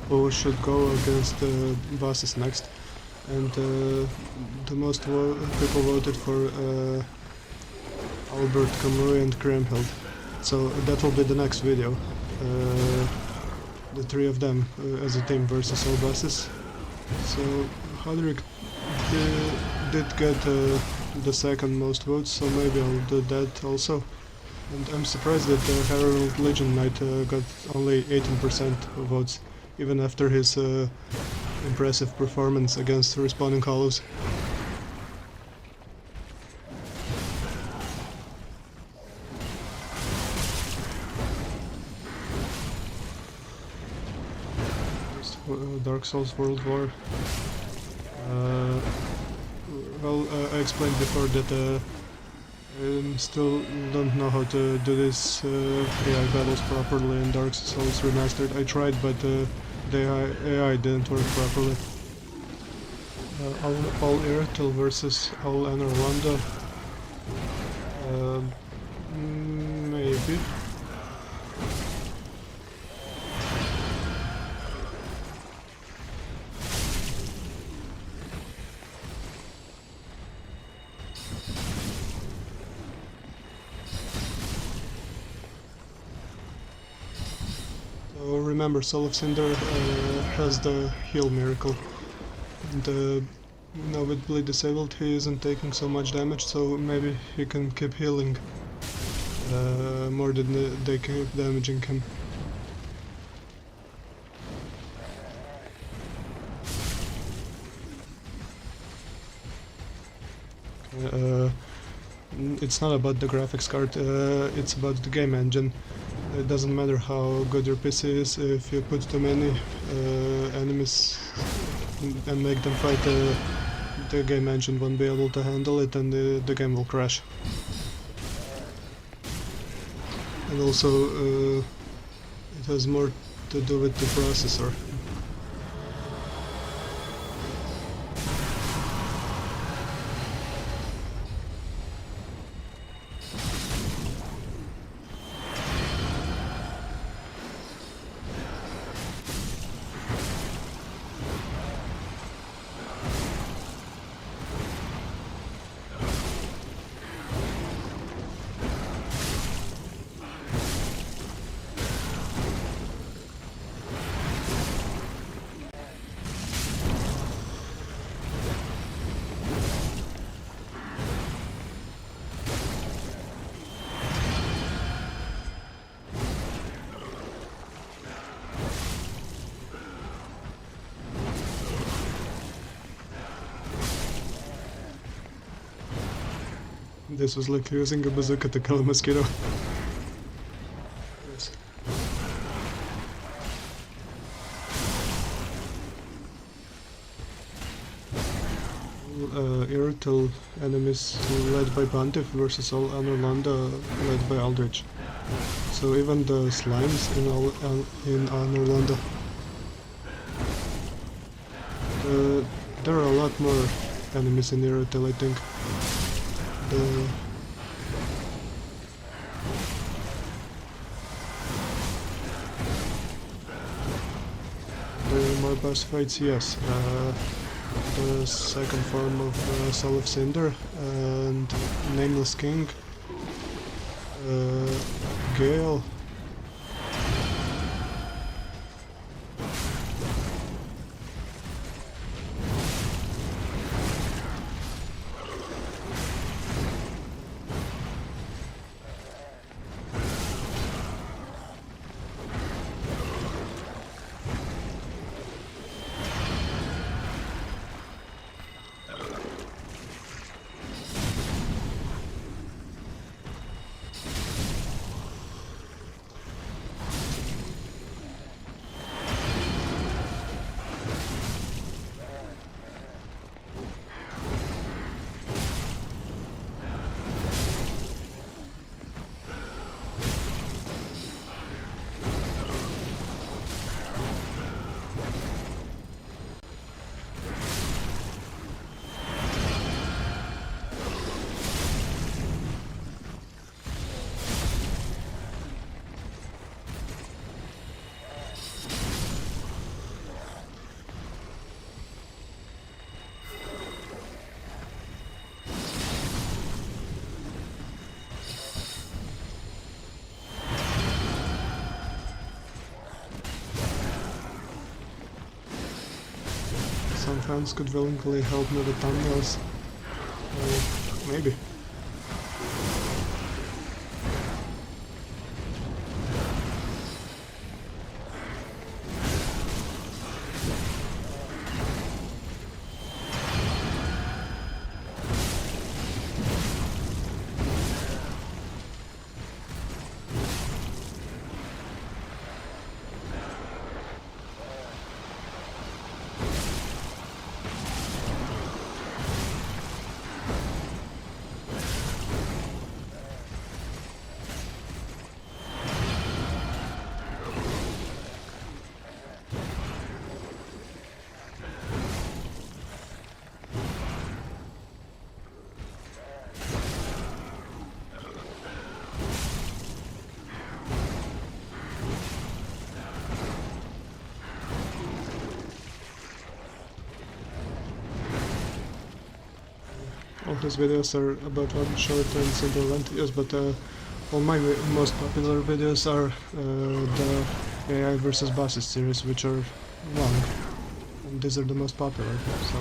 S1: who should go against the bosses next, and the most people voted for Albert, Camus and Kriemhild. So that will be the next video. The 3 of them as a team versus all bosses. So Aldrich did get the second most votes, so maybe I'll do that also. And I'm surprised that Herald Legion Knight got only 18% of votes, even after his impressive performance against Respawning Hollows. Dark Souls World War. Well, I explained before that I still don't know how to do this AI battles properly in Dark Souls Remastered. I tried, but the AI didn't work properly. All Irrital versus all Anorlando. Maybe. Remember, Soul of Cinder has the heal miracle, and now with Bleed disabled he isn't taking so much damage, so maybe he can keep healing more than they keep damaging him. It's not about the graphics card, it's about the game engine. It doesn't matter how good your PC is, if you put too many enemies and make them fight, the game engine won't be able to handle it and the game will crash. And also it has more to do with the processor. This was like using a bazooka to kill a mosquito. Yes. Irrital enemies led by Pontiff versus all Anorlando led by Aldrich. So even the slimes in Anorlando. There are a lot more enemies in Irrital, I think. more boss fights, yes. The second form of Soul of Cinder and Nameless King, Gael. Some fans could willingly help me with thumbnails. Maybe. All his videos are about one shot and simple length, yes, but all my most popular videos are the AI versus bosses series, which are long, and these are the most popular, so...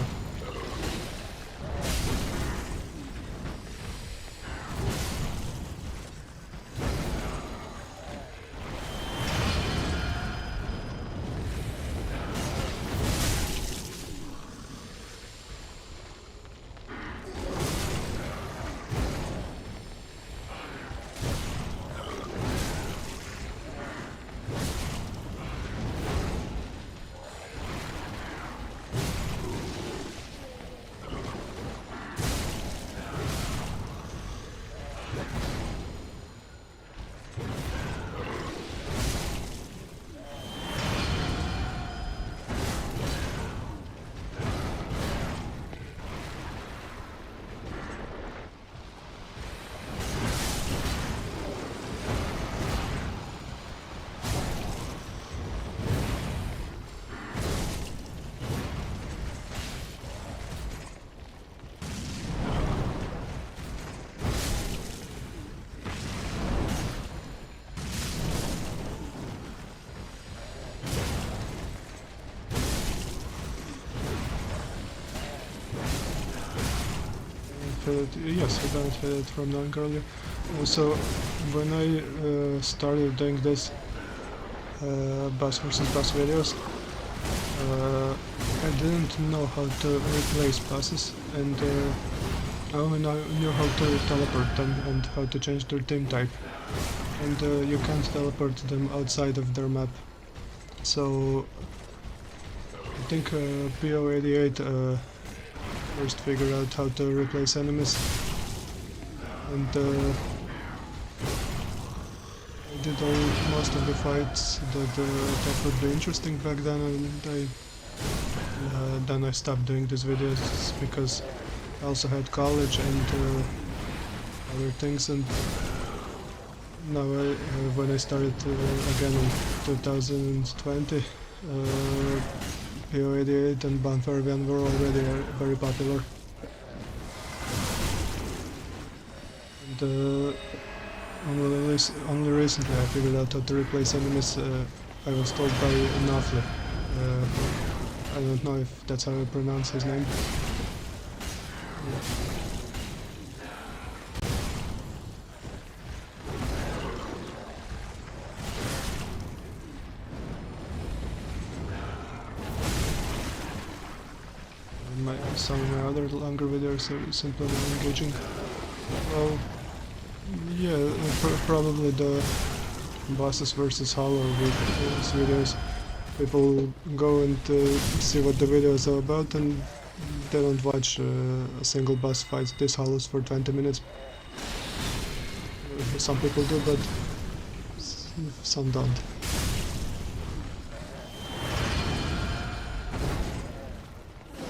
S1: Yes, I don't hit it from long earlier. So when I started doing this boss versus boss videos, I didn't know how to replace bosses, and I only knew how to teleport them and how to change their team type. And you can't teleport them outside of their map. So I think PO88 first figure out how to replace enemies, and I did most of the fights that would be interesting back then, and then I stopped doing these videos because I also had college and other things, and now when I started again in 2020,
S2: PO88 and Banfarvian were already very popular. And only recently I figured out how to replace enemies. I was told by Nafli. I don't know if that's how you pronounce his name. Some of my other longer videos are simply more engaging. Well, yeah, probably the bosses versus Hollow videos. People go and see what the videos are about, and they don't watch a single boss fight this Hollows for 20 minutes. Some people do, but some don't.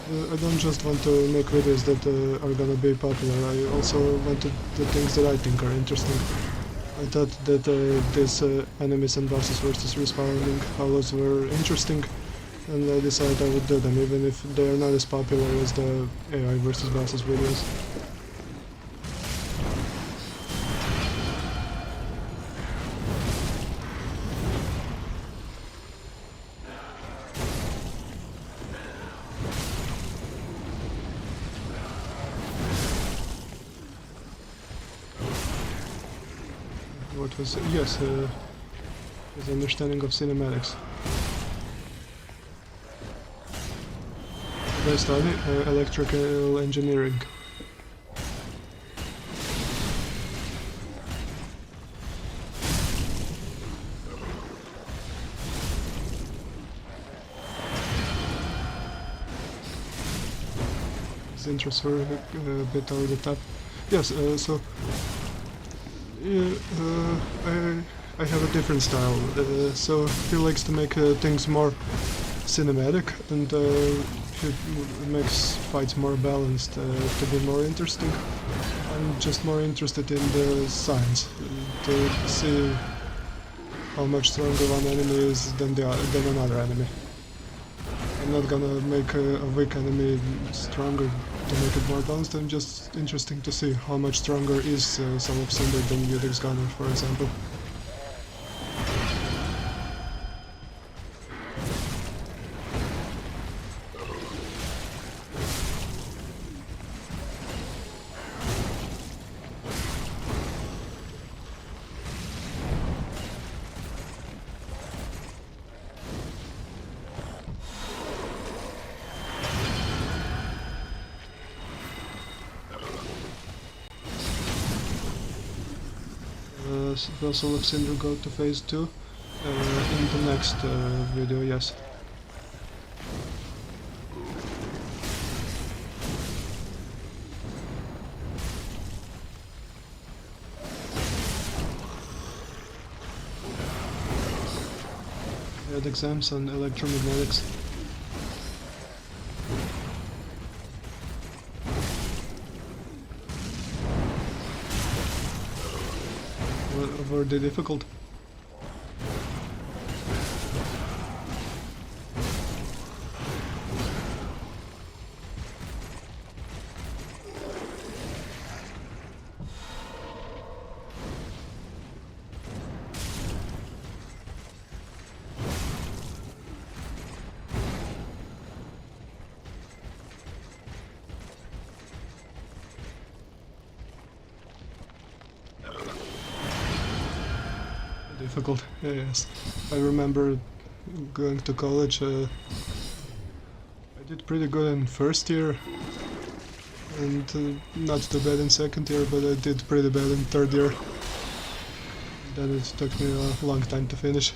S2: I don't just want to make videos that are gonna be popular, I also want to do things that I think are interesting. I thought that these enemies and bosses versus respawning hollows were interesting, and I decided I would do them, even if they are not as popular as the AI versus bosses videos. What was yes, his understanding of cinematics. I study electrical engineering. His interests were a bit over the top. Yes, so. I have a different style, so he likes to make things more cinematic, and he makes fights more balanced to be more interesting. I'm just more interested in the science, to see how much stronger one enemy is than another enemy. I'm not gonna make a weak enemy stronger to make it more balanced. I'm just interesting to see how much stronger is Son of Cinder than Iudex Gundyr, for example. Will Son of Cinder go to phase 2 in the next video, yes. I had exams on electromagnetics. Were they difficult? Difficult, yes. I remember going to college, I did pretty good in first year, and not too bad in second year, but I did pretty bad in third year. Then it took me a long time to finish.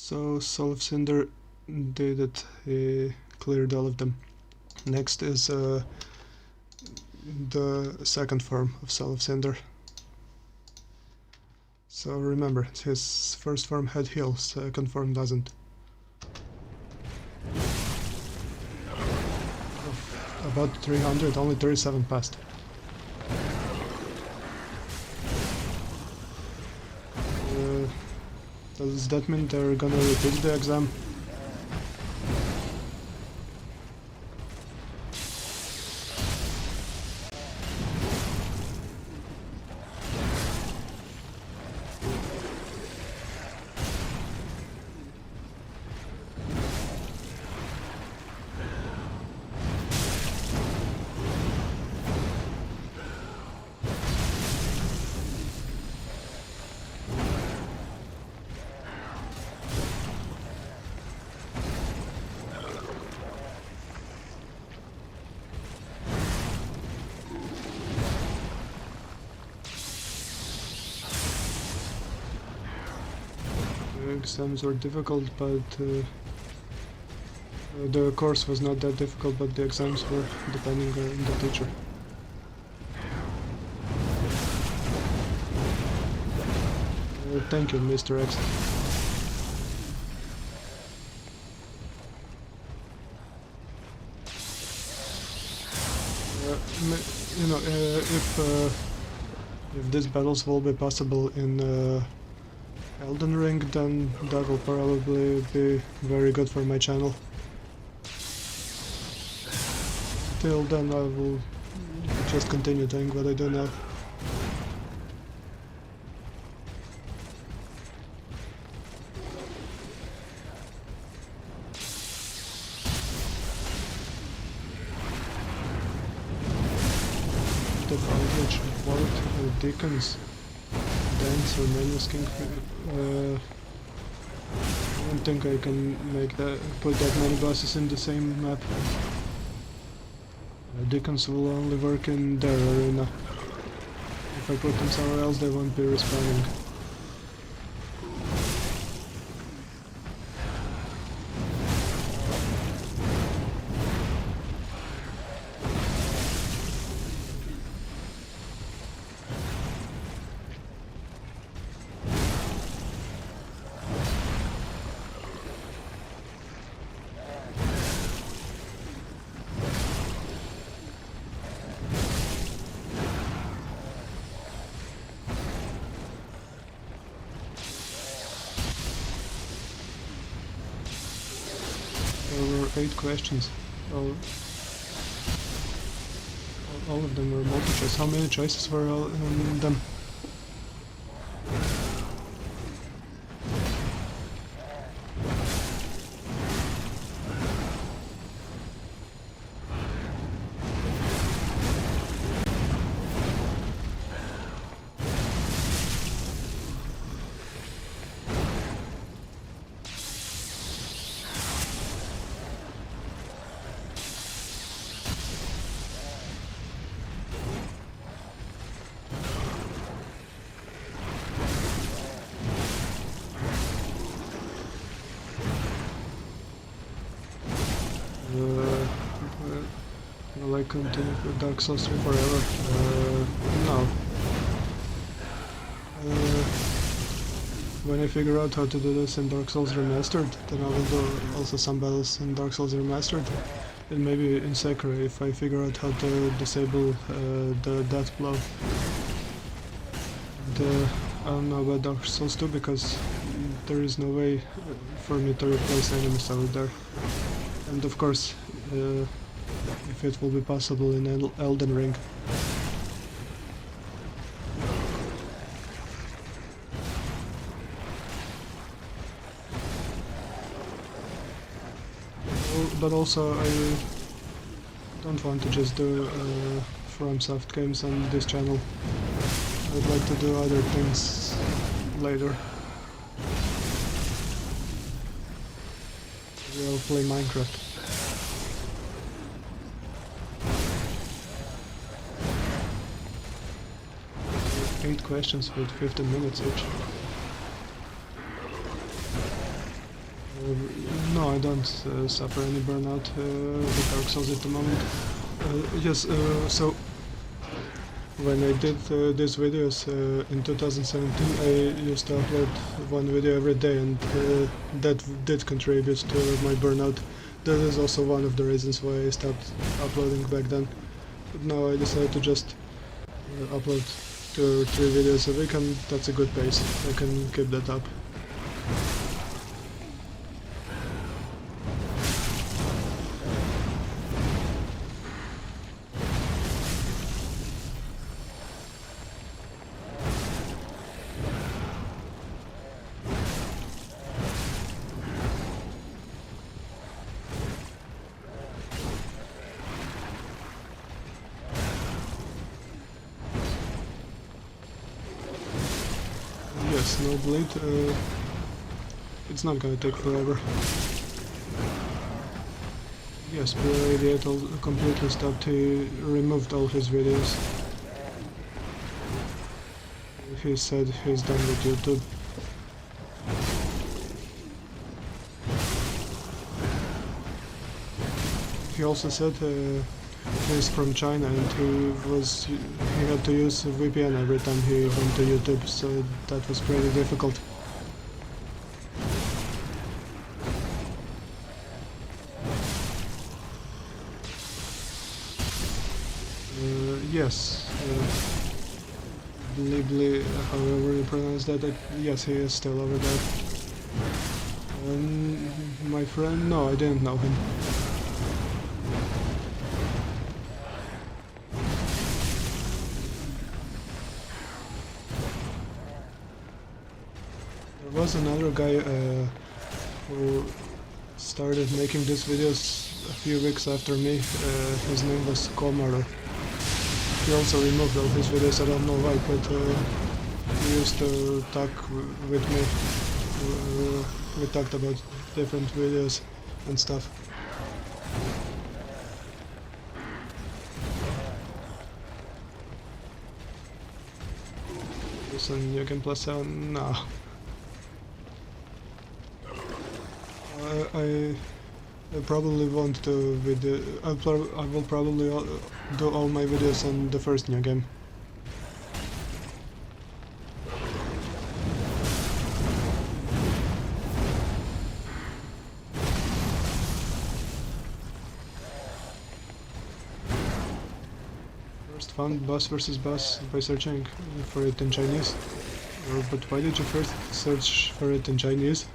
S2: So Soul of Cinder did it, he cleared all of them. Next is the second form of Soul of Cinder. So remember, his first form had heals, second form doesn't.
S1: about 300, only 37 passed. Does that mean they're gonna repeat the exam? Exams were difficult, but the course was not that difficult, but the exams were, depending on the teacher. Thank you, Mr. X. You know, if these battles will be possible in Elden Ring, then that will probably be very good for my channel. Till then I will just continue doing what I do now. The Aldrich Ward Deacons Dance or Nameless King. I don't think I can put that many bosses in the same map. Deacons will only work in their arena. If I put them somewhere else, they won't be respawning. There were 8 questions. All of them were multi-choice. How many choices were in them? Will I continue with Dark Souls 3 forever? No. When I figure out how to do this in Dark Souls Remastered, then I will do also some battles in Dark Souls Remastered. And maybe in Sekiro if I figure out how to disable the death blow. And, I don't know about Dark Souls 2 because there is no way for me to replace enemies out there. And of course, if it will be possible in Elden Ring. But also I don't want to just do FromSoft games on this channel. I'd like to do other things later. We'll play Minecraft. Eight questions with 15 minutes each. No, I don't suffer any burnout with Dark Souls at the moment. Yes, so when I did these videos in 2017, I used to upload one video every day, and that did contribute to my burnout.
S2: that is also one of the reasons why I stopped uploading back then. But now I decided to just upload 2 or 3 videos a week, and that's a good pace. I can keep that up. Yes, no bleed. It's not gonna take forever. Yes, P88 completely stopped. He removed all his videos. He said he's done with YouTube. He also said he's from China and he had to use a VPN every time he went to YouTube, so that was pretty difficult. Yes, Libli, however you pronounce that, yes, he is still over there. My friend, no, I didn't know him. There was another guy who started making these videos a few weeks after me. His name was Komar. He also removed all his videos, I don't know why, but he used to talk with me. We talked about different videos and stuff. Listen, you can plus 7? No. I probably won't do video. I will probably do all my videos on the first new game. First found boss versus boss by searching for it in Chinese. But why did you first search for it in Chinese?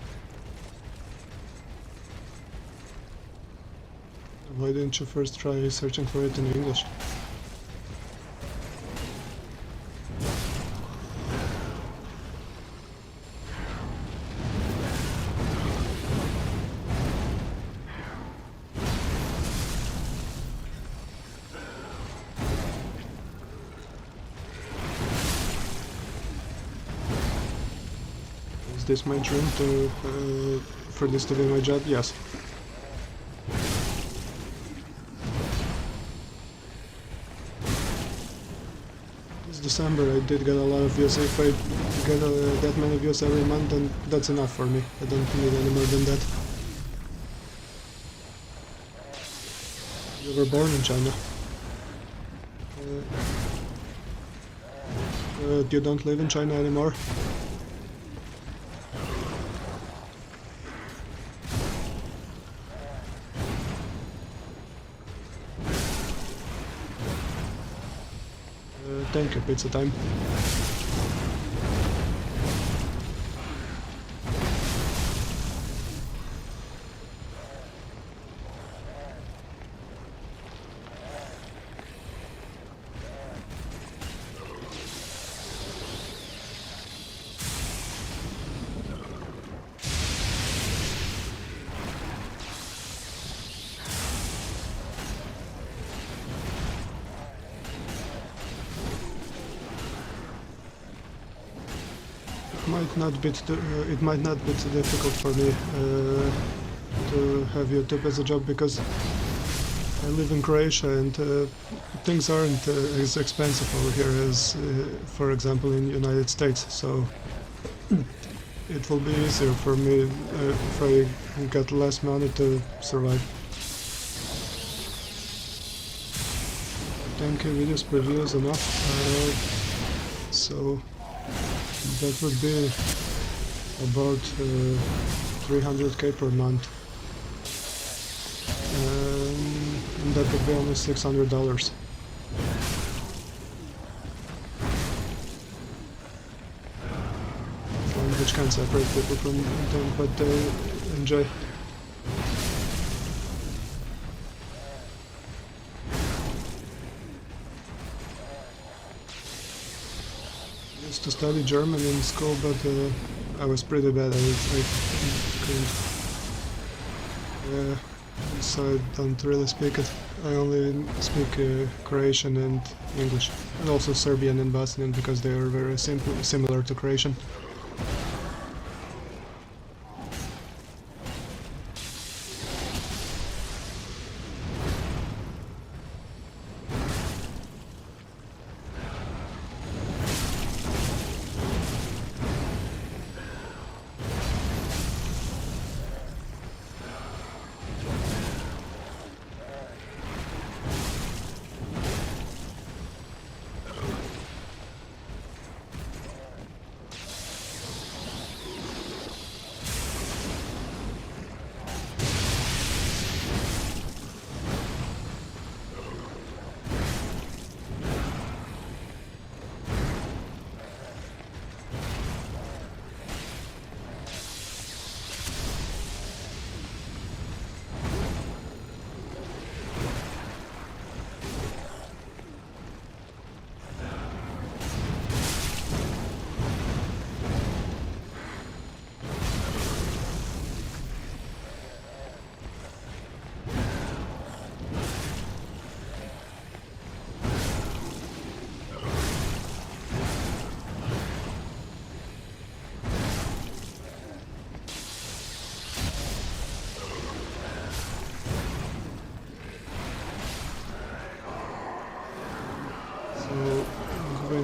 S2: Why didn't you first try searching for it in English? Is this my dream for this to be my job? Yes. December I did get a lot of views. If I get that many views every month, then that's enough for me. I don't need any more than that. You were born in China. You don't live in China anymore? Thank you, pizza time. It might not be too difficult for me to have YouTube as a job, because I live in Croatia and things aren't as expensive over here as, for example, in the United States. So it will be easier for me if I get less money to survive. I think videos per view is enough. So that would be about 300k per month. and that would be only $600. Which can separate people from them, but enjoy. I used to study German in school, but I was pretty bad at it. I couldn't. So I don't really speak it. I only speak Croatian and English, and also Serbian and Bosnian because they are very similar to Croatian.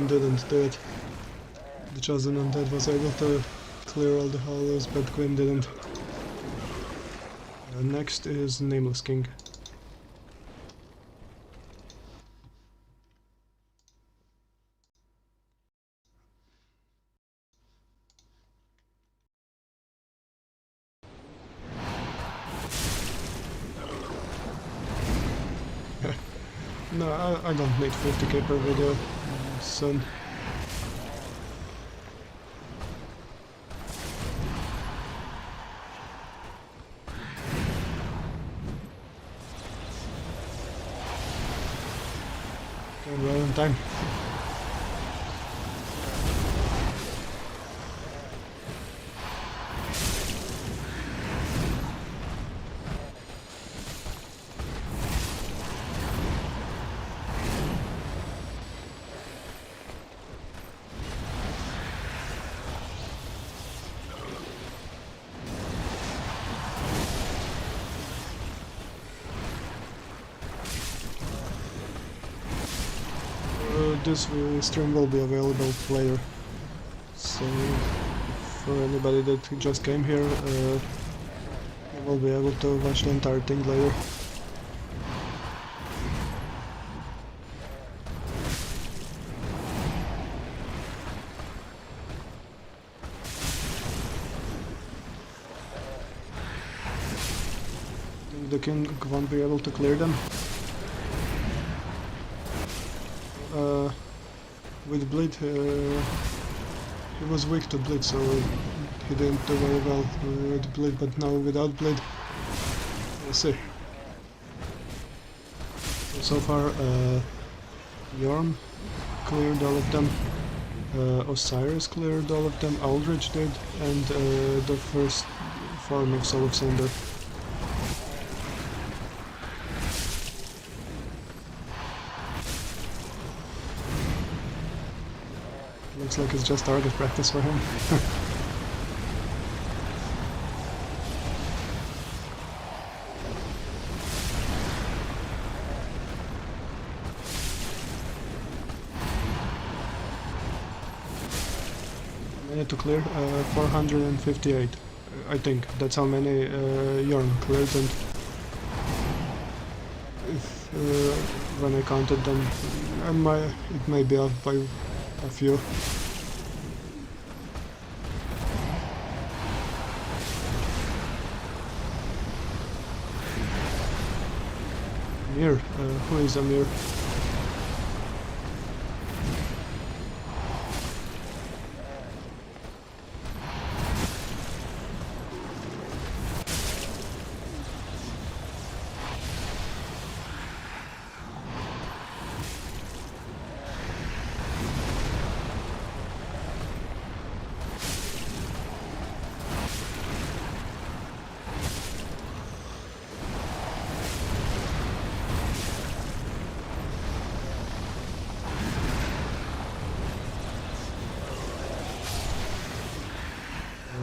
S2: Didn't do it. The chosen undead was able to clear all the hollows, but Quinn didn't. Next is Nameless King. No, I don't need 50k per video, son. Okay, right on time. This stream will be available later, so for anybody that just came here, you will be able to watch the entire thing later. The king won't be able to clear them. With bleed, he was weak to bleed, so he didn't do very well with bleed, but now without bleed, we'll see. So far, Yhorm cleared all of them, Oceiros cleared all of them, Aldrich did, and the first form of Soul of Cinder. Looks like it's just target practice for him. Many to clear? 458, I think. That's how many Yhorm cleared, and if, when I counted them, it may be off by a few. Amir? Who is Amir?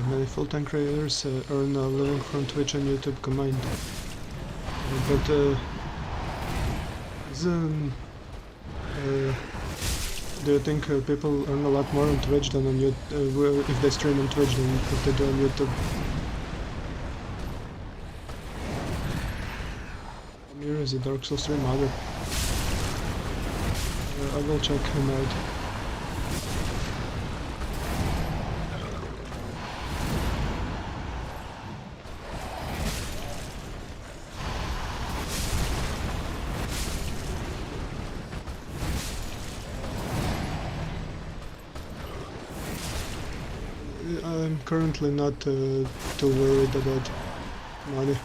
S2: Many full-time creators earn a living from Twitch and YouTube combined. But do you think people earn a lot more on Twitch than on YouTube, if they stream on Twitch than if they do on YouTube? Amir is a Dark Souls 3 modder. I will check him out. I'm currently not too worried about money.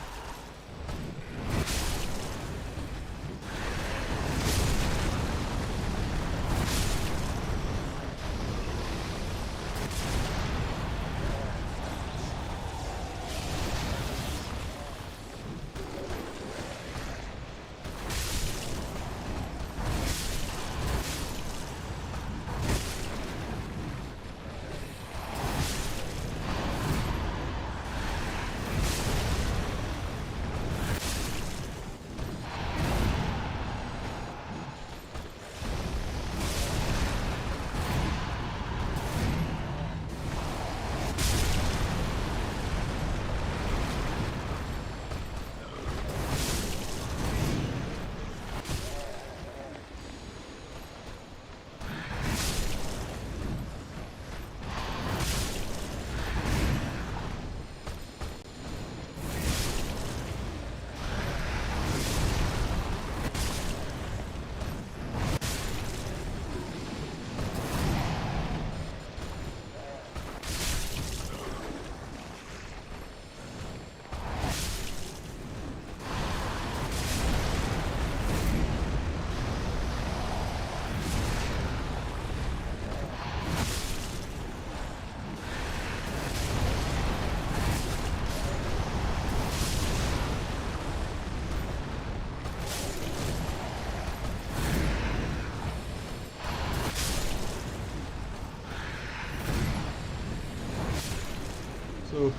S2: So,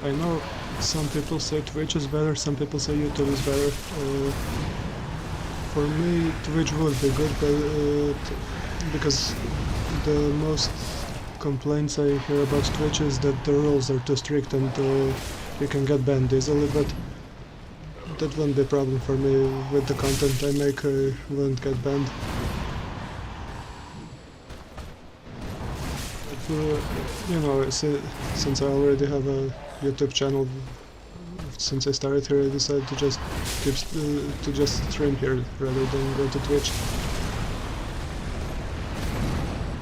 S2: I know some people say Twitch is better, some people say YouTube is better. For me, Twitch would be good, but because the most complaints I hear about Twitch is that the rules are too strict and you can get banned easily, but that won't be a problem for me. With the content I make, I won't get banned. You know, since I already have a YouTube channel, since I started here, I decided to just stream here rather than go to Twitch.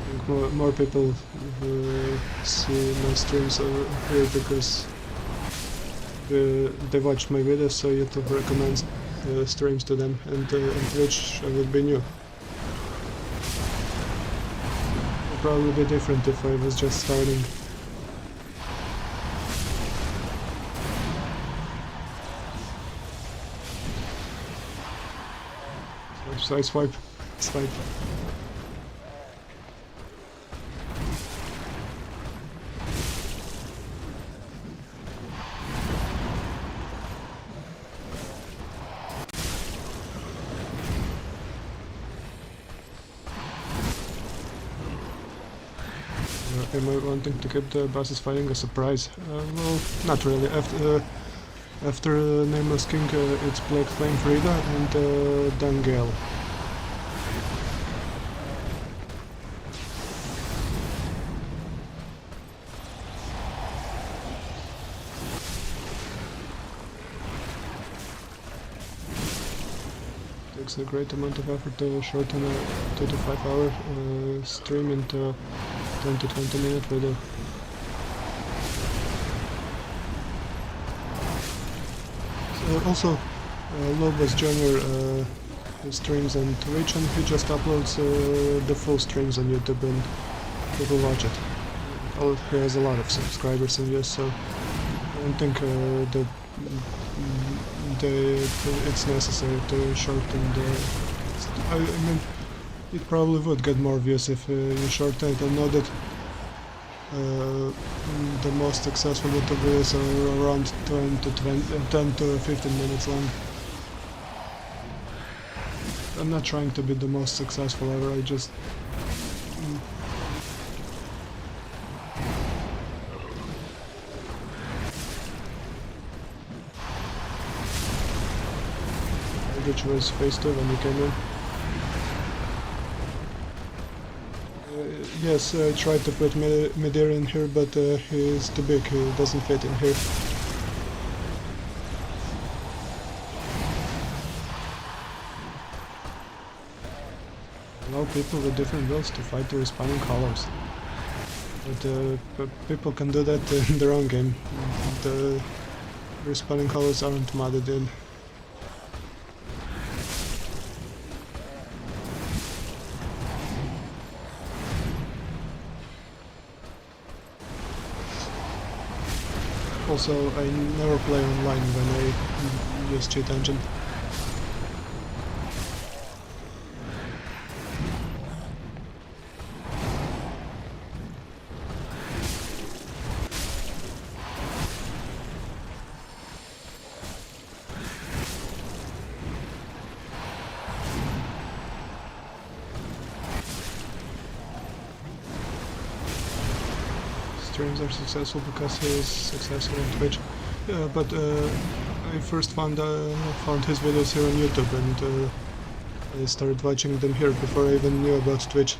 S2: I think more people see my streams over here because they watch my videos, so YouTube recommends streams to them, and on Twitch I would be new. Probably be different if I was just starting. So I swipe. Am I wanting to keep the bosses fighting a surprise? Well, not really. After Nameless King, it's Blackflame Friede and then Gael. takes a great amount of effort to shorten a 2 to 5 hour stream into 10 to 20 minute video. So also, Lobos Jr. Streams on Twitch, and he just uploads the full streams on YouTube and people watch it. He has a lot of subscribers and views, so I don't think it's necessary to shorten the... I mean, it probably would get more views if you shorten it. I know that the most successful YouTube videos are around 10 to 15 minutes long. I'm not trying to be the most successful ever, I just... Aldrich was phase 2 when he came in. Yes, I tried to put Midir in here, but he's too big, he doesn't fit in here. Allow people with different builds to fight the respawning colors. But people can do that in their own game. The respawning colors aren't modded in. Also, I never play online when I use cheat engine. Streams are successful because he is successful on Twitch. Yeah, but I first found his videos here on YouTube, and I started watching them here before I even knew about Twitch.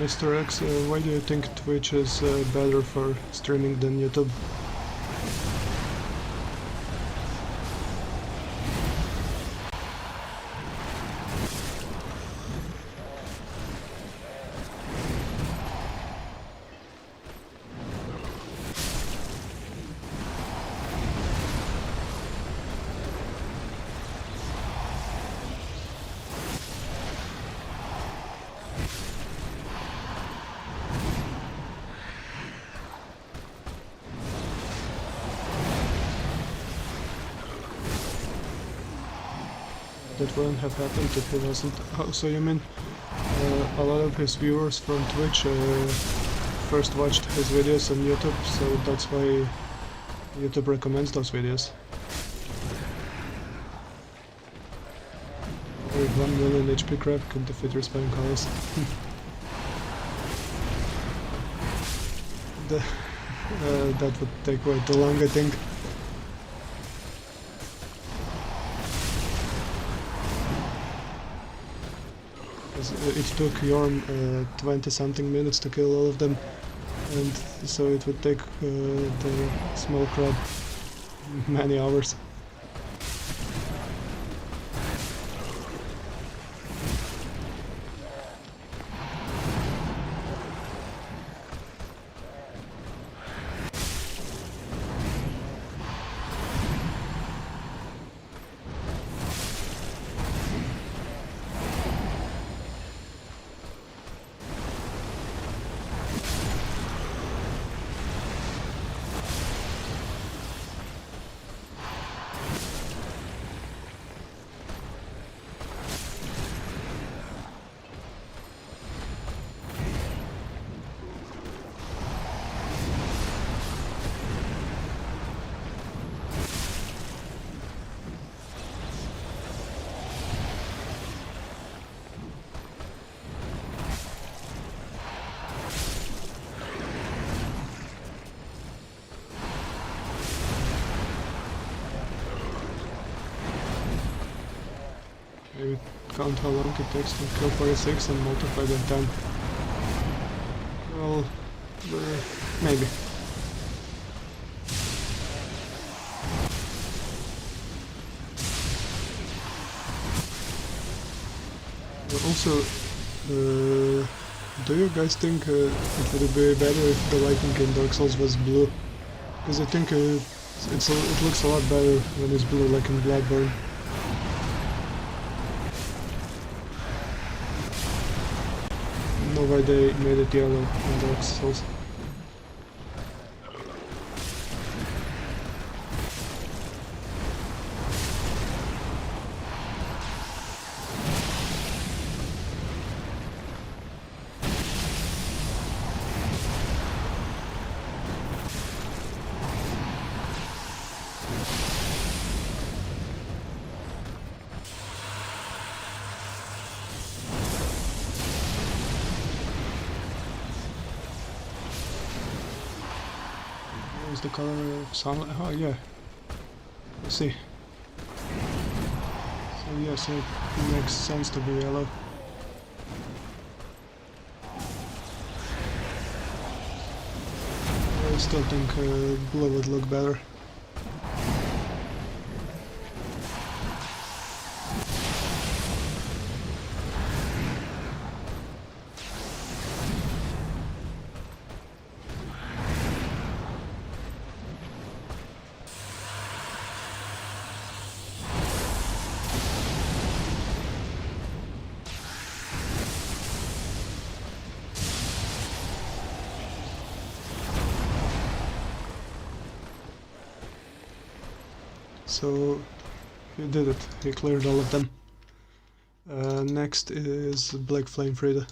S2: Mr. X, why do you think Twitch is better for streaming than YouTube? That wouldn't have happened if he wasn't... Oh, so you mean a lot of his viewers from Twitch first watched his videos on YouTube, so that's why YouTube recommends those videos. With 1 million HP crab could defeat respawning colors. That would take way too long, I think. It took Yhorm 20-something minutes to kill all of them, and so it would take the small crab many hours. count how long it takes to kill 46 and multiply by 10. Well, maybe. Also, do you guys think it would be better if the lighting in Dark Souls was blue? Because I think it looks a lot better when it's blue, like in Bloodborne. No why they made it yellow in Dark Souls. Is the color of sunlight? Oh yeah, I see. So yes, it makes sense to be yellow. I still think blue would look better. So he did it, he cleared all of them. Next is Blackflame Friede.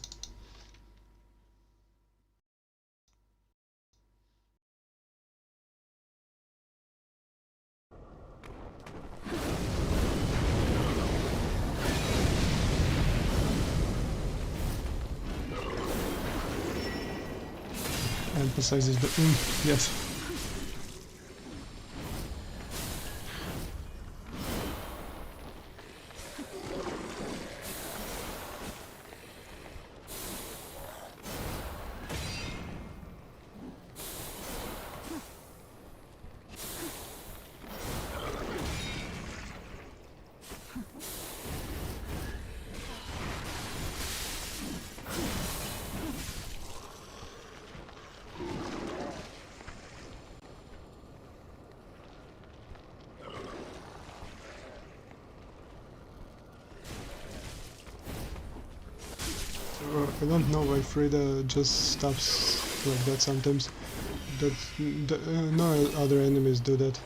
S2: Emphasizes the yes. I don't know why Friede just stops like that sometimes. No other enemies do that.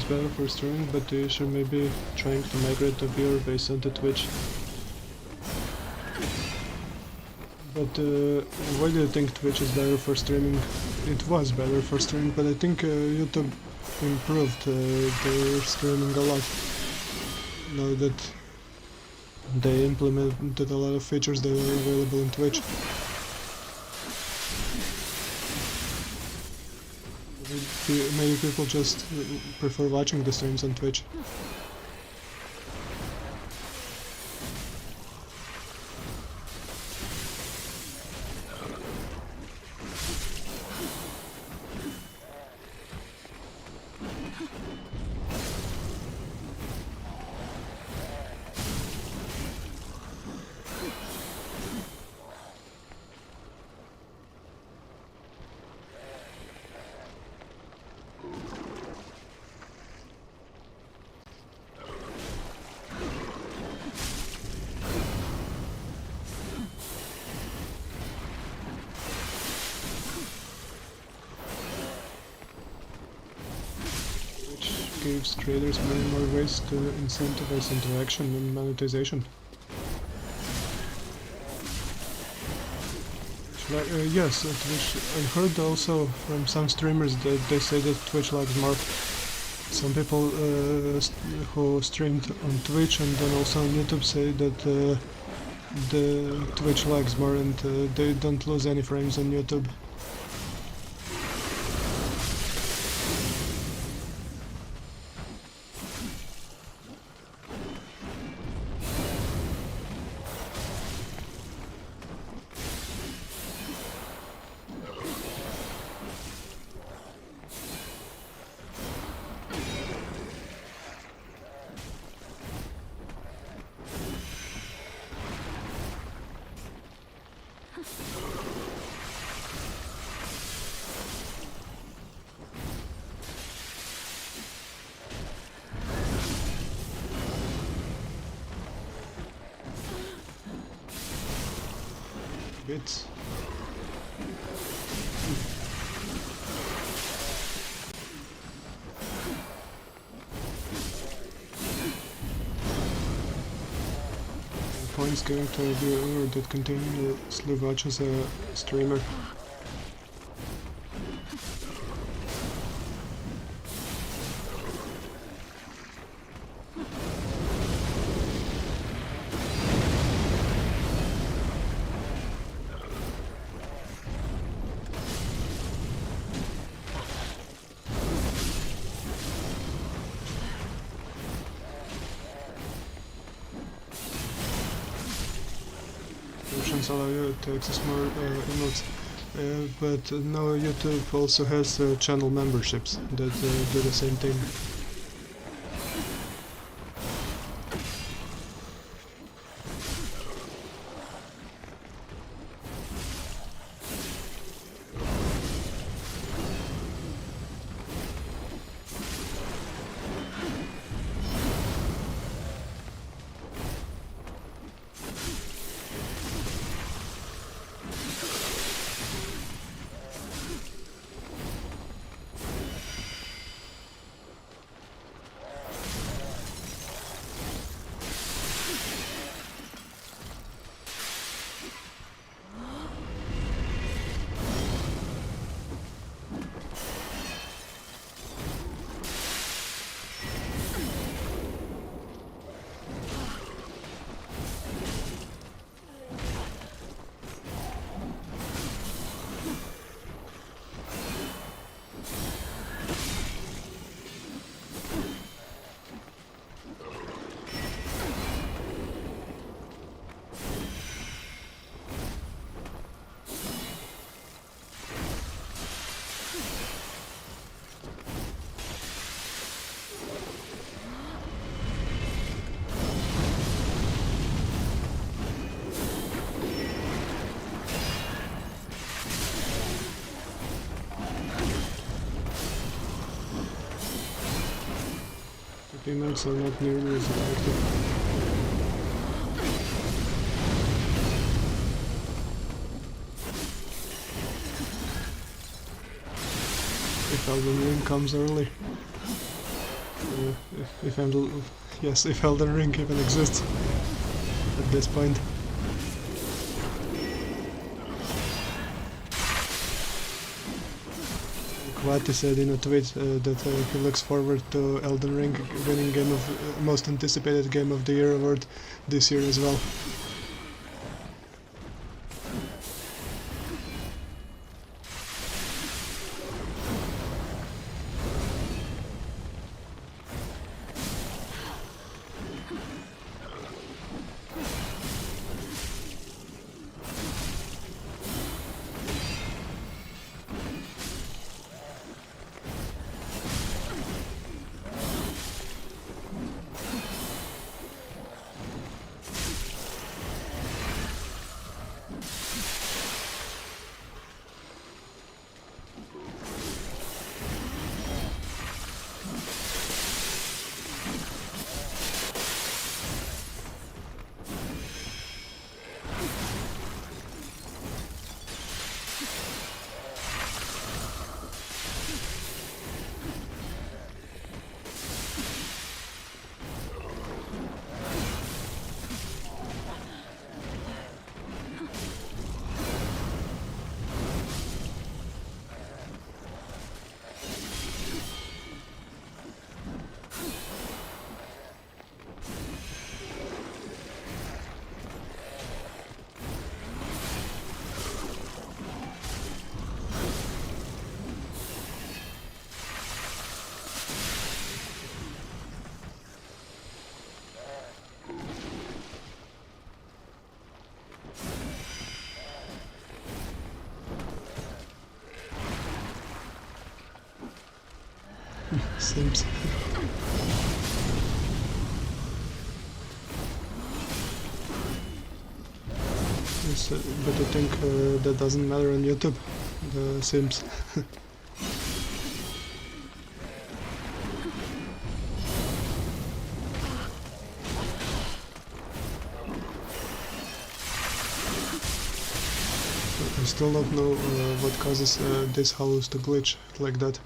S2: Better for streaming, but you should maybe trying to migrate the viewer base onto Twitch. But why do you think Twitch is better for streaming? It was better for streaming, but I think YouTube improved their streaming a lot. Now that they implemented a lot of features that are available in Twitch. Maybe people just prefer watching the streams on Twitch. gives traders many more ways to incentivize interaction and monetization. Yes, Twitch. I heard also from some streamers that they say that Twitch lags more. Some people who streamed on Twitch and then also on YouTube say that the Twitch lags more and they don't lose any frames on YouTube. Bit. Points given to a viewer that continuously watches a streamer. Allow you to access more emotes, but now YouTube also has channel memberships that do the same thing. Emotes are not nearly as effective. If Elden Ring comes early. If Elden Ring even exists at this point. Quati said in a tweet that he looks forward to Elden Ring winning most anticipated Game of the Year award this year as well.
S1: Seems. Yes, but I think that doesn't matter on YouTube, the Sims. I still don't know what causes these hollows to glitch like that.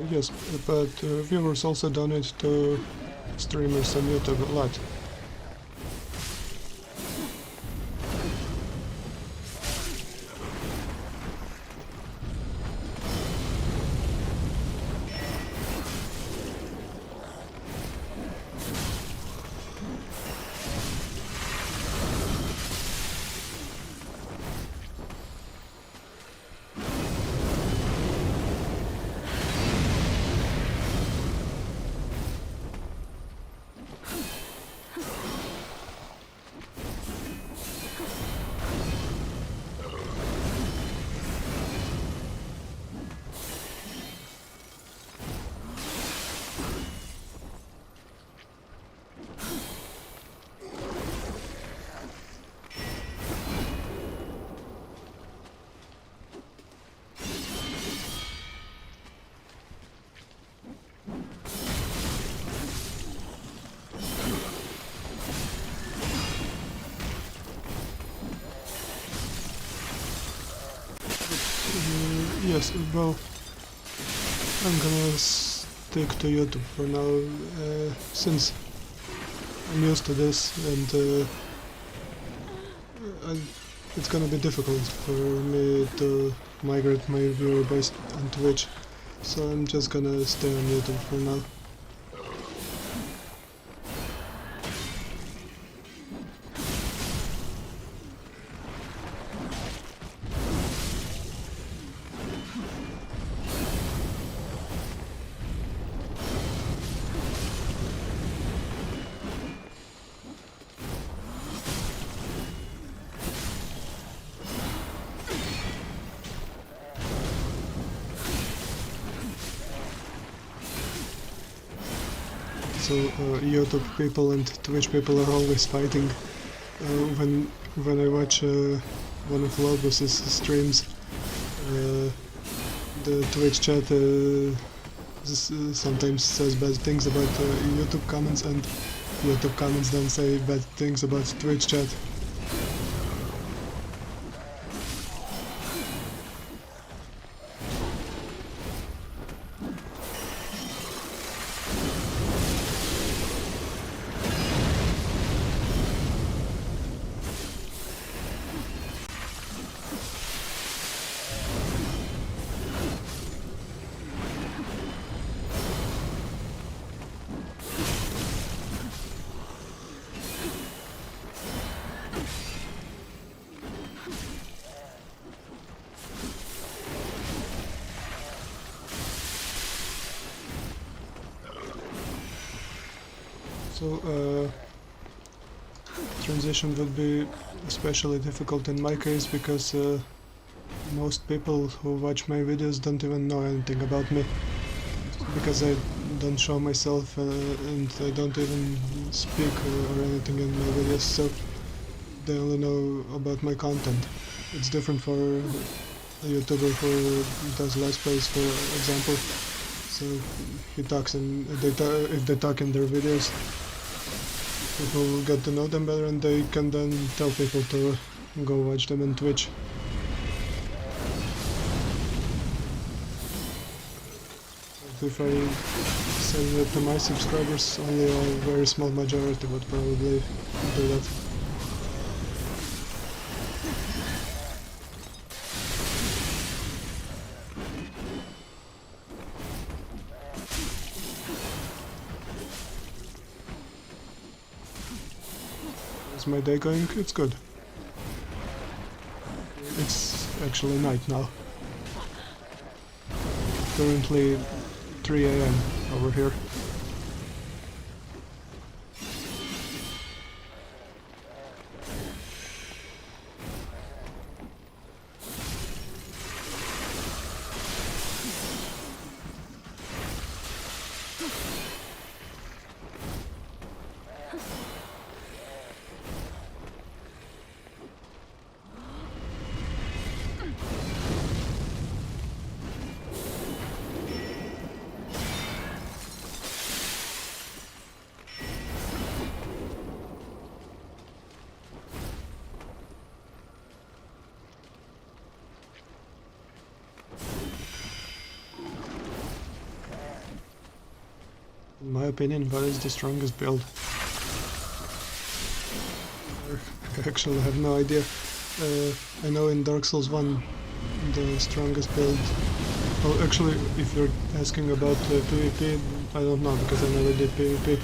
S1: Yes, but viewers also donate to streamers on YouTube a lot. Yes, well, I'm gonna stick to YouTube for now, since I'm used to this, and it's gonna be difficult for me to migrate my viewer base on Twitch, so I'm just gonna stay on YouTube for now. So YouTube people and Twitch people are always fighting. When I watch one of Lobos's streams, the Twitch chat sometimes says bad things about YouTube comments, and YouTube comments then say bad things about Twitch chat. So transition would be especially difficult in my case because most people who watch my videos don't even know anything about me, because I don't show myself and I don't even speak or anything in my videos, so they only know about my content. It's different for a YouTuber who does Let's Plays, for example. So he talks and if they talk in their videos, people will get to know them better and they can then tell people to go watch them on Twitch. If I say that to my subscribers, only a very small majority would probably do that. How's my day going? It's good. It's actually night now. Currently 3 AM over here. In my opinion, what is the strongest build? I actually have no idea. I know in Dark Souls 1 the strongest build... Well, actually, if you're asking about PvP, I don't know, because I never did PvP.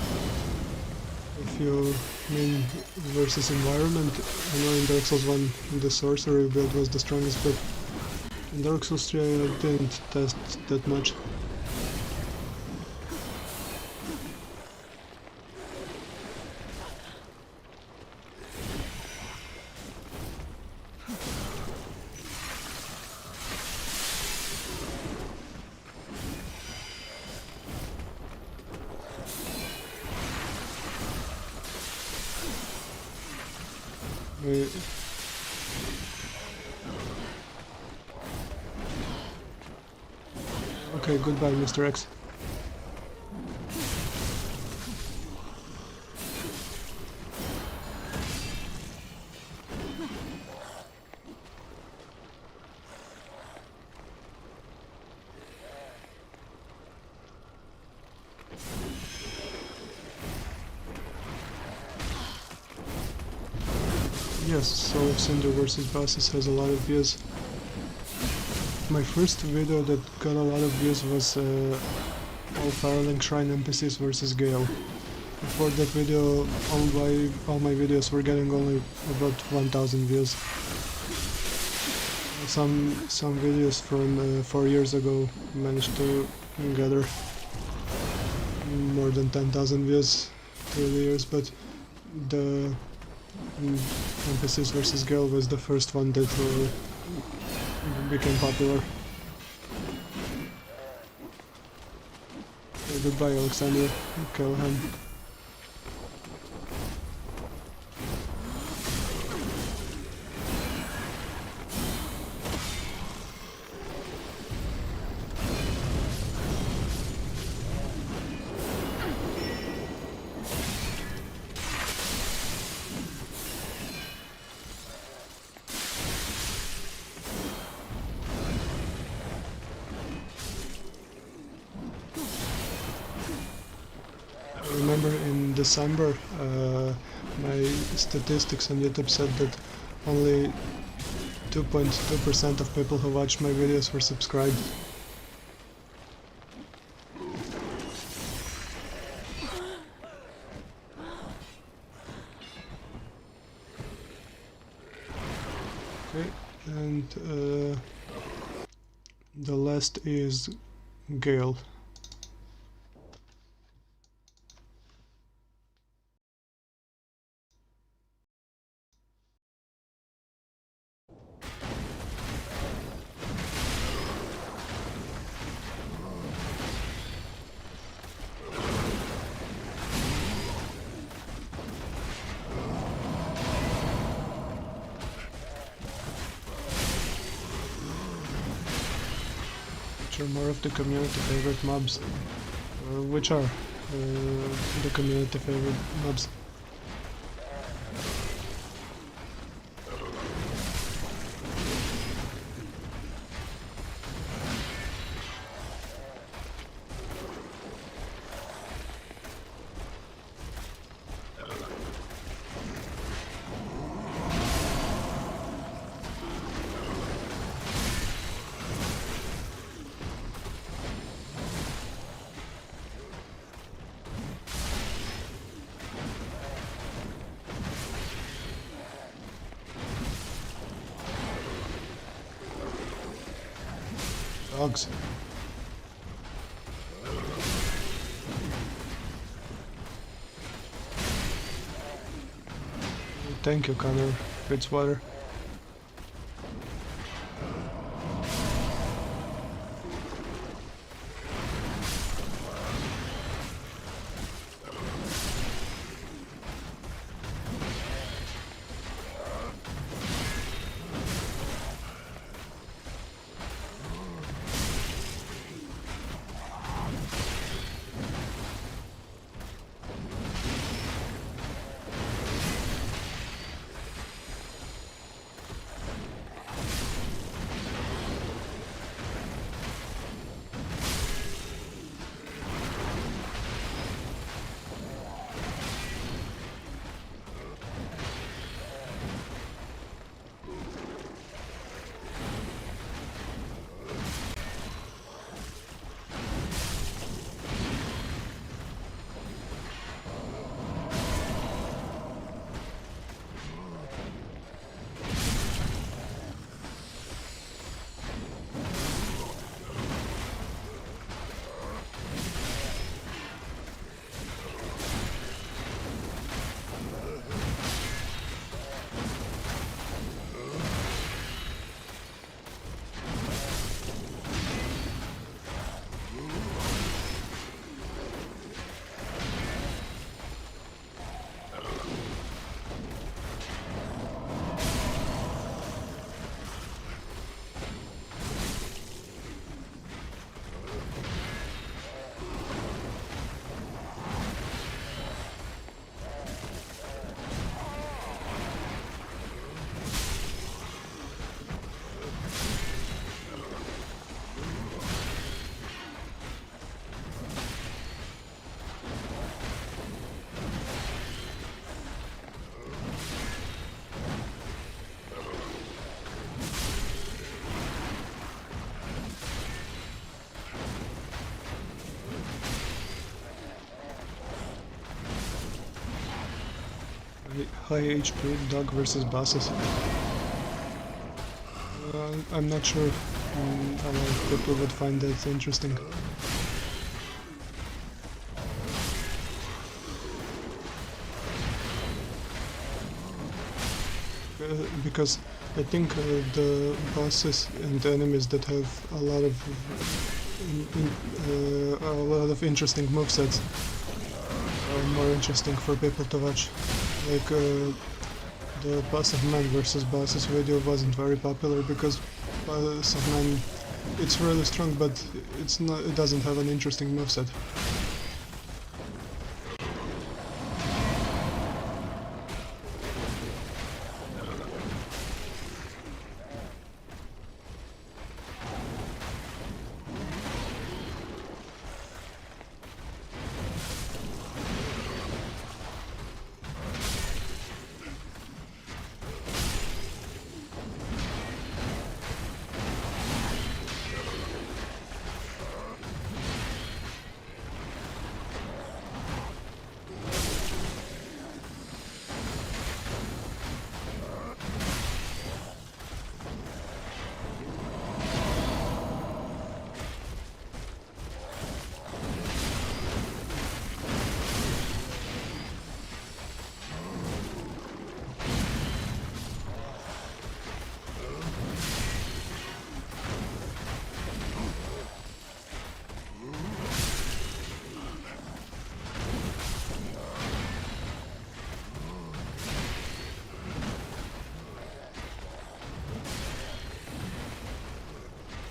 S1: If you mean versus environment, I know in Dark Souls 1 the sorcery build was the strongest, but in Dark Souls 3 I didn't test that much. Okay, goodbye, Mr. X. Yes, Soul of Cinder vs bosses has a lot of views. My first video that got a lot of views was all Firelink Shrine NPCs vs Gael. Before that video, all my videos were getting only about 1000 views. Some videos from 4 years ago managed to gather more than 10,000 views through the years, but the NPCs vs Gael was the first one that became popular. Goodbye, Alexander Callahan. I remember in December my statistics on YouTube said that only 2.2% of people who watched my videos were subscribed. Okay, and the last is Gael. capture more of the community favorite mobs. Which are the community favorite mobs? Dogs. Thank you, Connor Fitzwater. High HP dog versus bosses. I'm not sure how people would find that interesting. Because I think the bosses and enemies that have a lot of interesting movesets are more interesting for people to watch. Like the Boss of Man versus Bosses video wasn't very popular because Boss of Man, it's really strong, but it doesn't have an interesting moveset.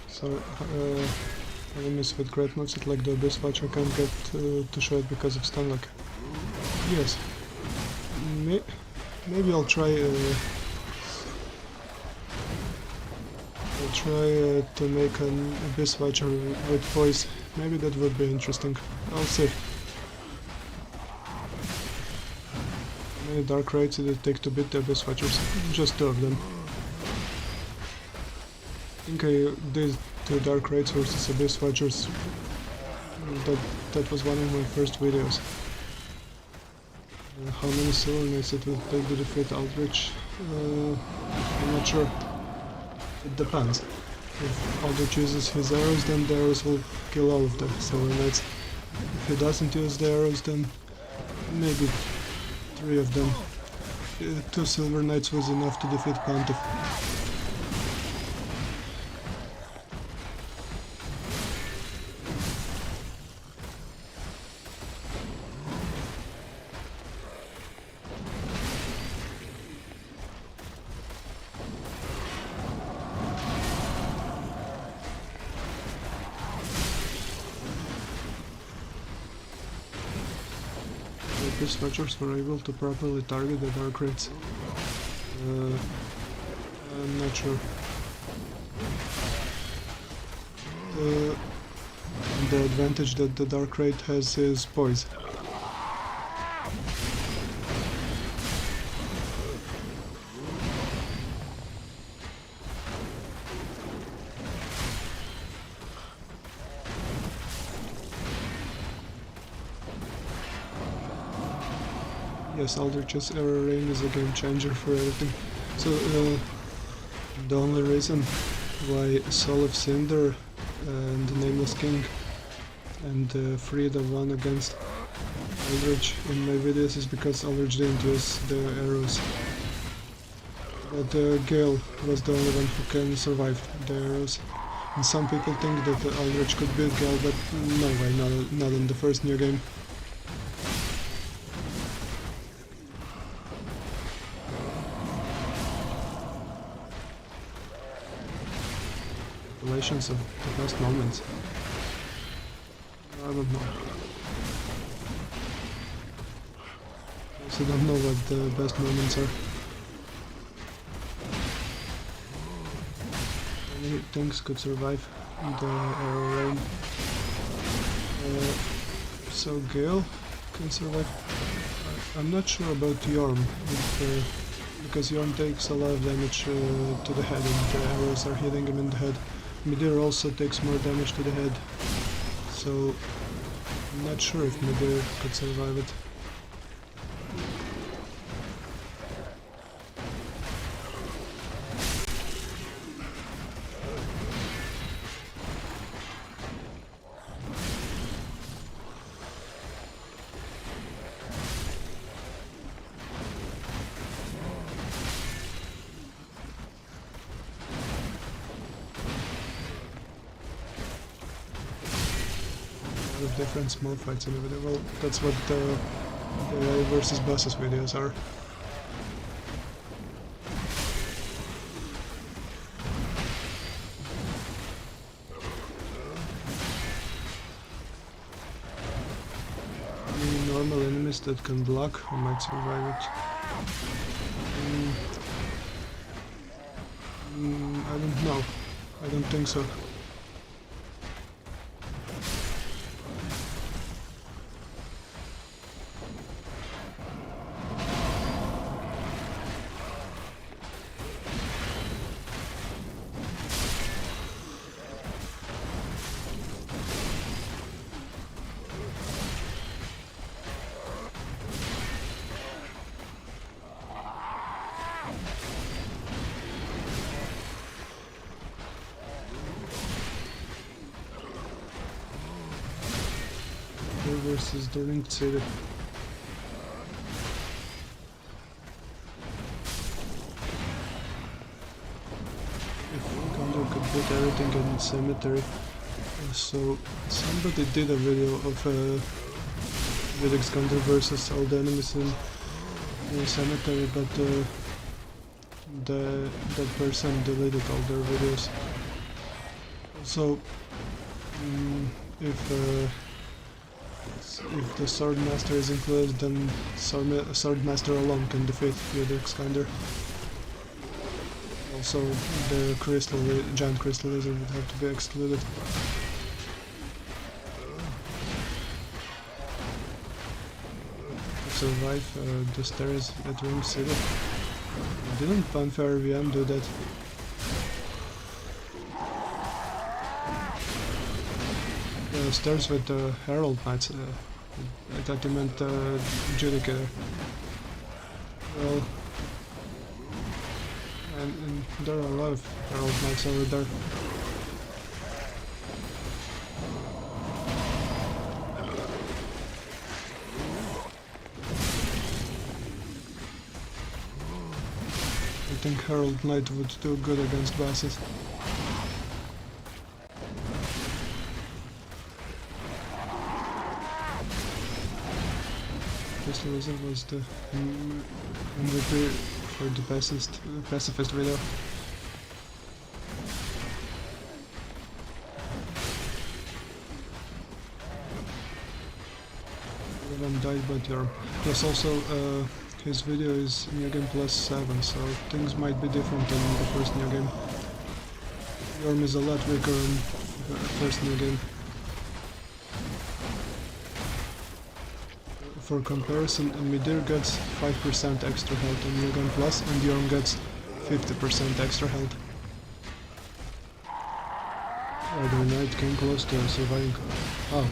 S1: So
S2: enemies with great moveset like the Abyss Watcher can't get to show it because of stun lock. Yes. Maybe I'll try to make an Abyss Watcher with poise. Maybe that would be interesting. I'll see. How many Dark Raids did it take to beat the Abyss Watchers? Just 2 of them. I think I did 2 Dark Raids versus Abyss Watchers. That was one of my first videos. How many Silver Knights it will take to defeat Aldrich? I'm not sure. It depends. If Aldrich uses his arrows, then the arrows will kill all of the Silver Knights. If he doesn't use the arrows, then maybe 3 of them. 2 Silver Knights was enough to defeat Pontiff. Abyss Watchers were able to properly target the Dark Raids. I'm not sure. The advantage that the Dark Raid has is poise. Yes, Aldrich's arrow rain is a game changer for everything. So the only reason why Soul of Cinder and Nameless King and Friede won against Aldrich in my videos is because Aldrich didn't use the arrows. But Gael was the only one who can survive the arrows. And some people think that Aldrich could beat Gael, but no way, not in the first new game. Of the best moments. I don't know. I also don't know what the best moments are. Many things could survive the arrow rain. So Gael can survive. I'm not sure about Yhorm, because Yhorm takes a lot of damage to the head and the arrows are hitting him in the head. Midir also takes more damage to the head, so I'm not sure if Midir could survive it. Of different small fights in the video. Well, that's what the AI versus bosses videos are. Any normal enemies that can block, I might survive it. I don't know. I don't think so. Versus the Linked City. If Gundyr could put everything in cemetery. So somebody did a video of Iudex Gundyr versus all the enemies in cemetery, but that person deleted all their videos. So If the Swordmaster is included, then Swordmaster alone can defeat Iudex Gundyr. Also, the giant crystal lizard would have to be excluded. To survive the stairs at Ring City. Didn't Funfair VM do that? Stairs with the Herald Knights. I thought you meant Judicator. Well, and there are a lot of Herald Knights over there. I think Herald Knight would do good against bosses. This lizard was the MVP for the pacifist video. Everyone died but Yhorm. Plus also his video is New Game Plus 7, so things might be different than the first New Game. Yhorm is a lot weaker in first New Game. For comparison, Midir gets 5% extra health on New Game Plus and Yhorm gets 50% extra health. The Knight came close to surviving. Oh.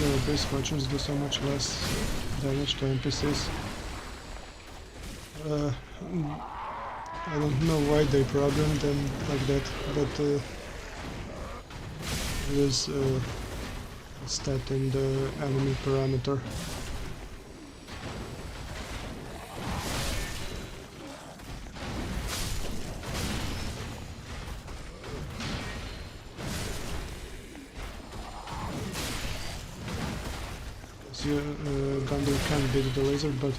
S2: The base watchers do so much less damage to NPCs. I don't know why they programmed them like that, but it is a stat in the enemy parameter. Gundyr can beat the lizard, but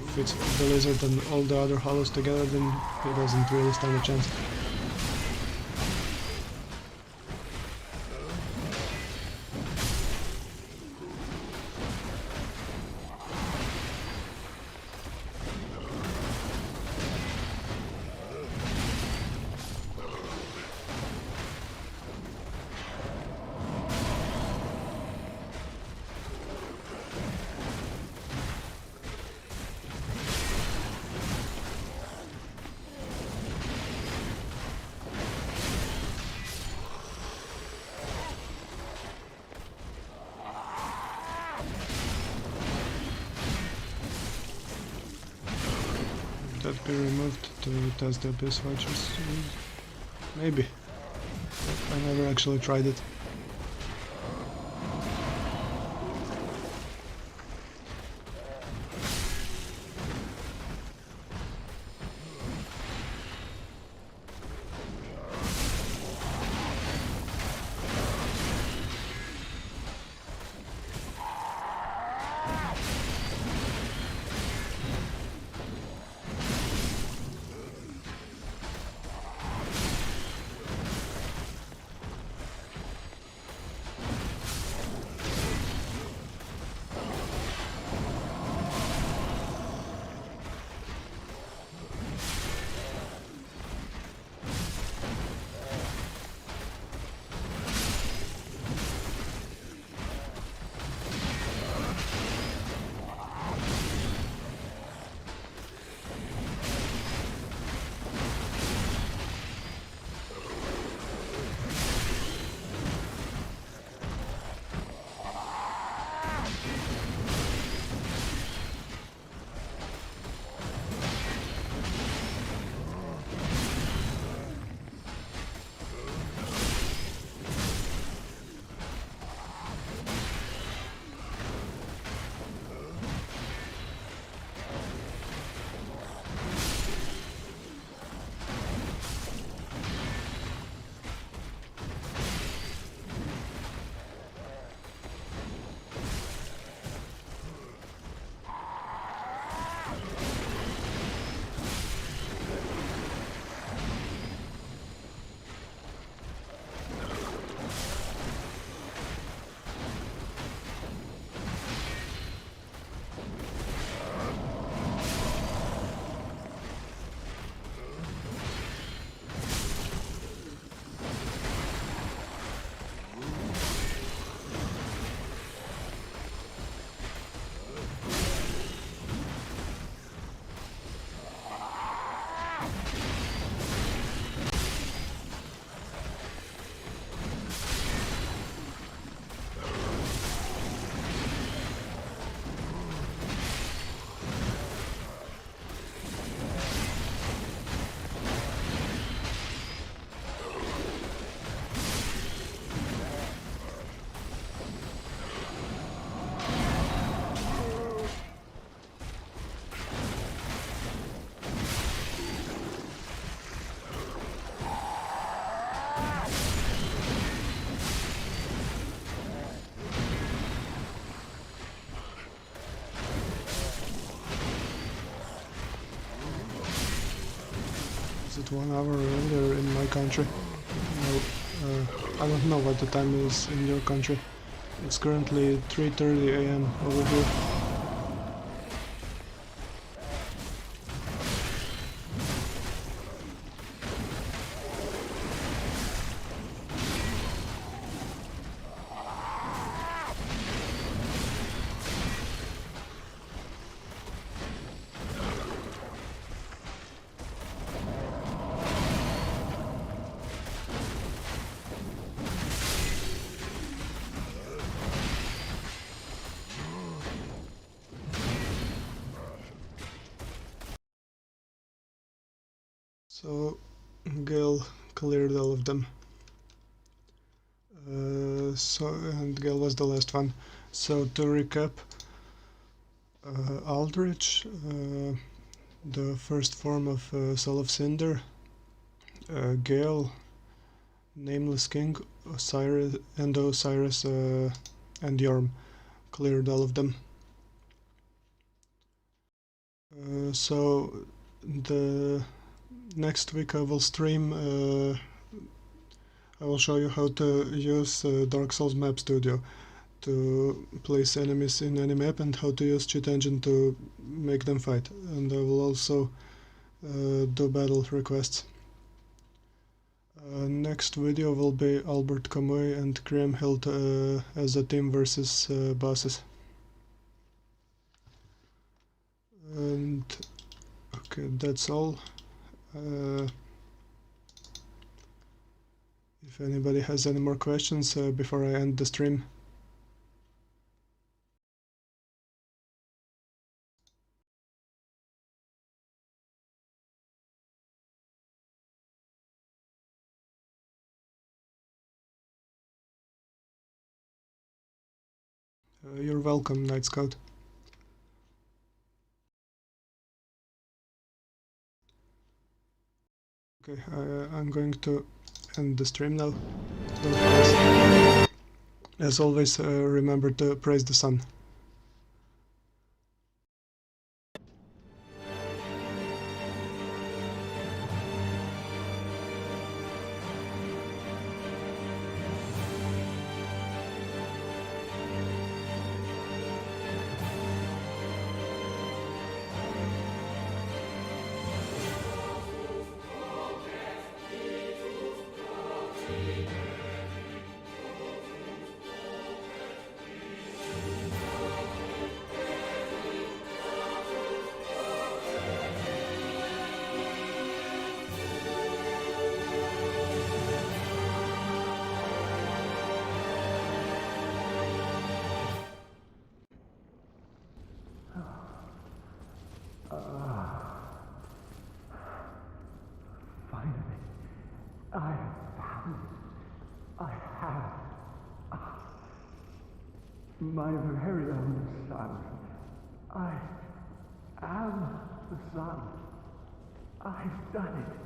S2: if it's the lizard and all the other hollows together, then he doesn't really stand a chance. that be removed to test the Abyss Watchers? Maybe. I never actually tried it. it 1 hour earlier in my country? No, I don't know what the time is in your country. It's currently 3:30 AM over here. So, Gael cleared all of them. And Gael was the last one. So to recap, Aldrich, the first form of Soul of Cinder, Gael, Nameless King, Oceiros, and Yhorm cleared all of them. So the next week I will stream. I will show you how to use Dark Souls Map Studio to place enemies in any map and how to use Cheat Engine to make them fight. And I will also do battle requests. Next video will be Albert Camus and Kriemhild as a team versus bosses. And okay, that's all. If anybody has any more questions before I end the stream.
S1: You're welcome, Night Scout. Okay, I'm going to end the stream now. Don't forget, as always, remember to praise the sun.
S3: Finally, I have found it. I have. My very own son. I am the son. I've done it.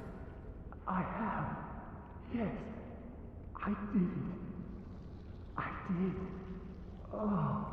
S3: I have. Yes, I did it. I did. Oh.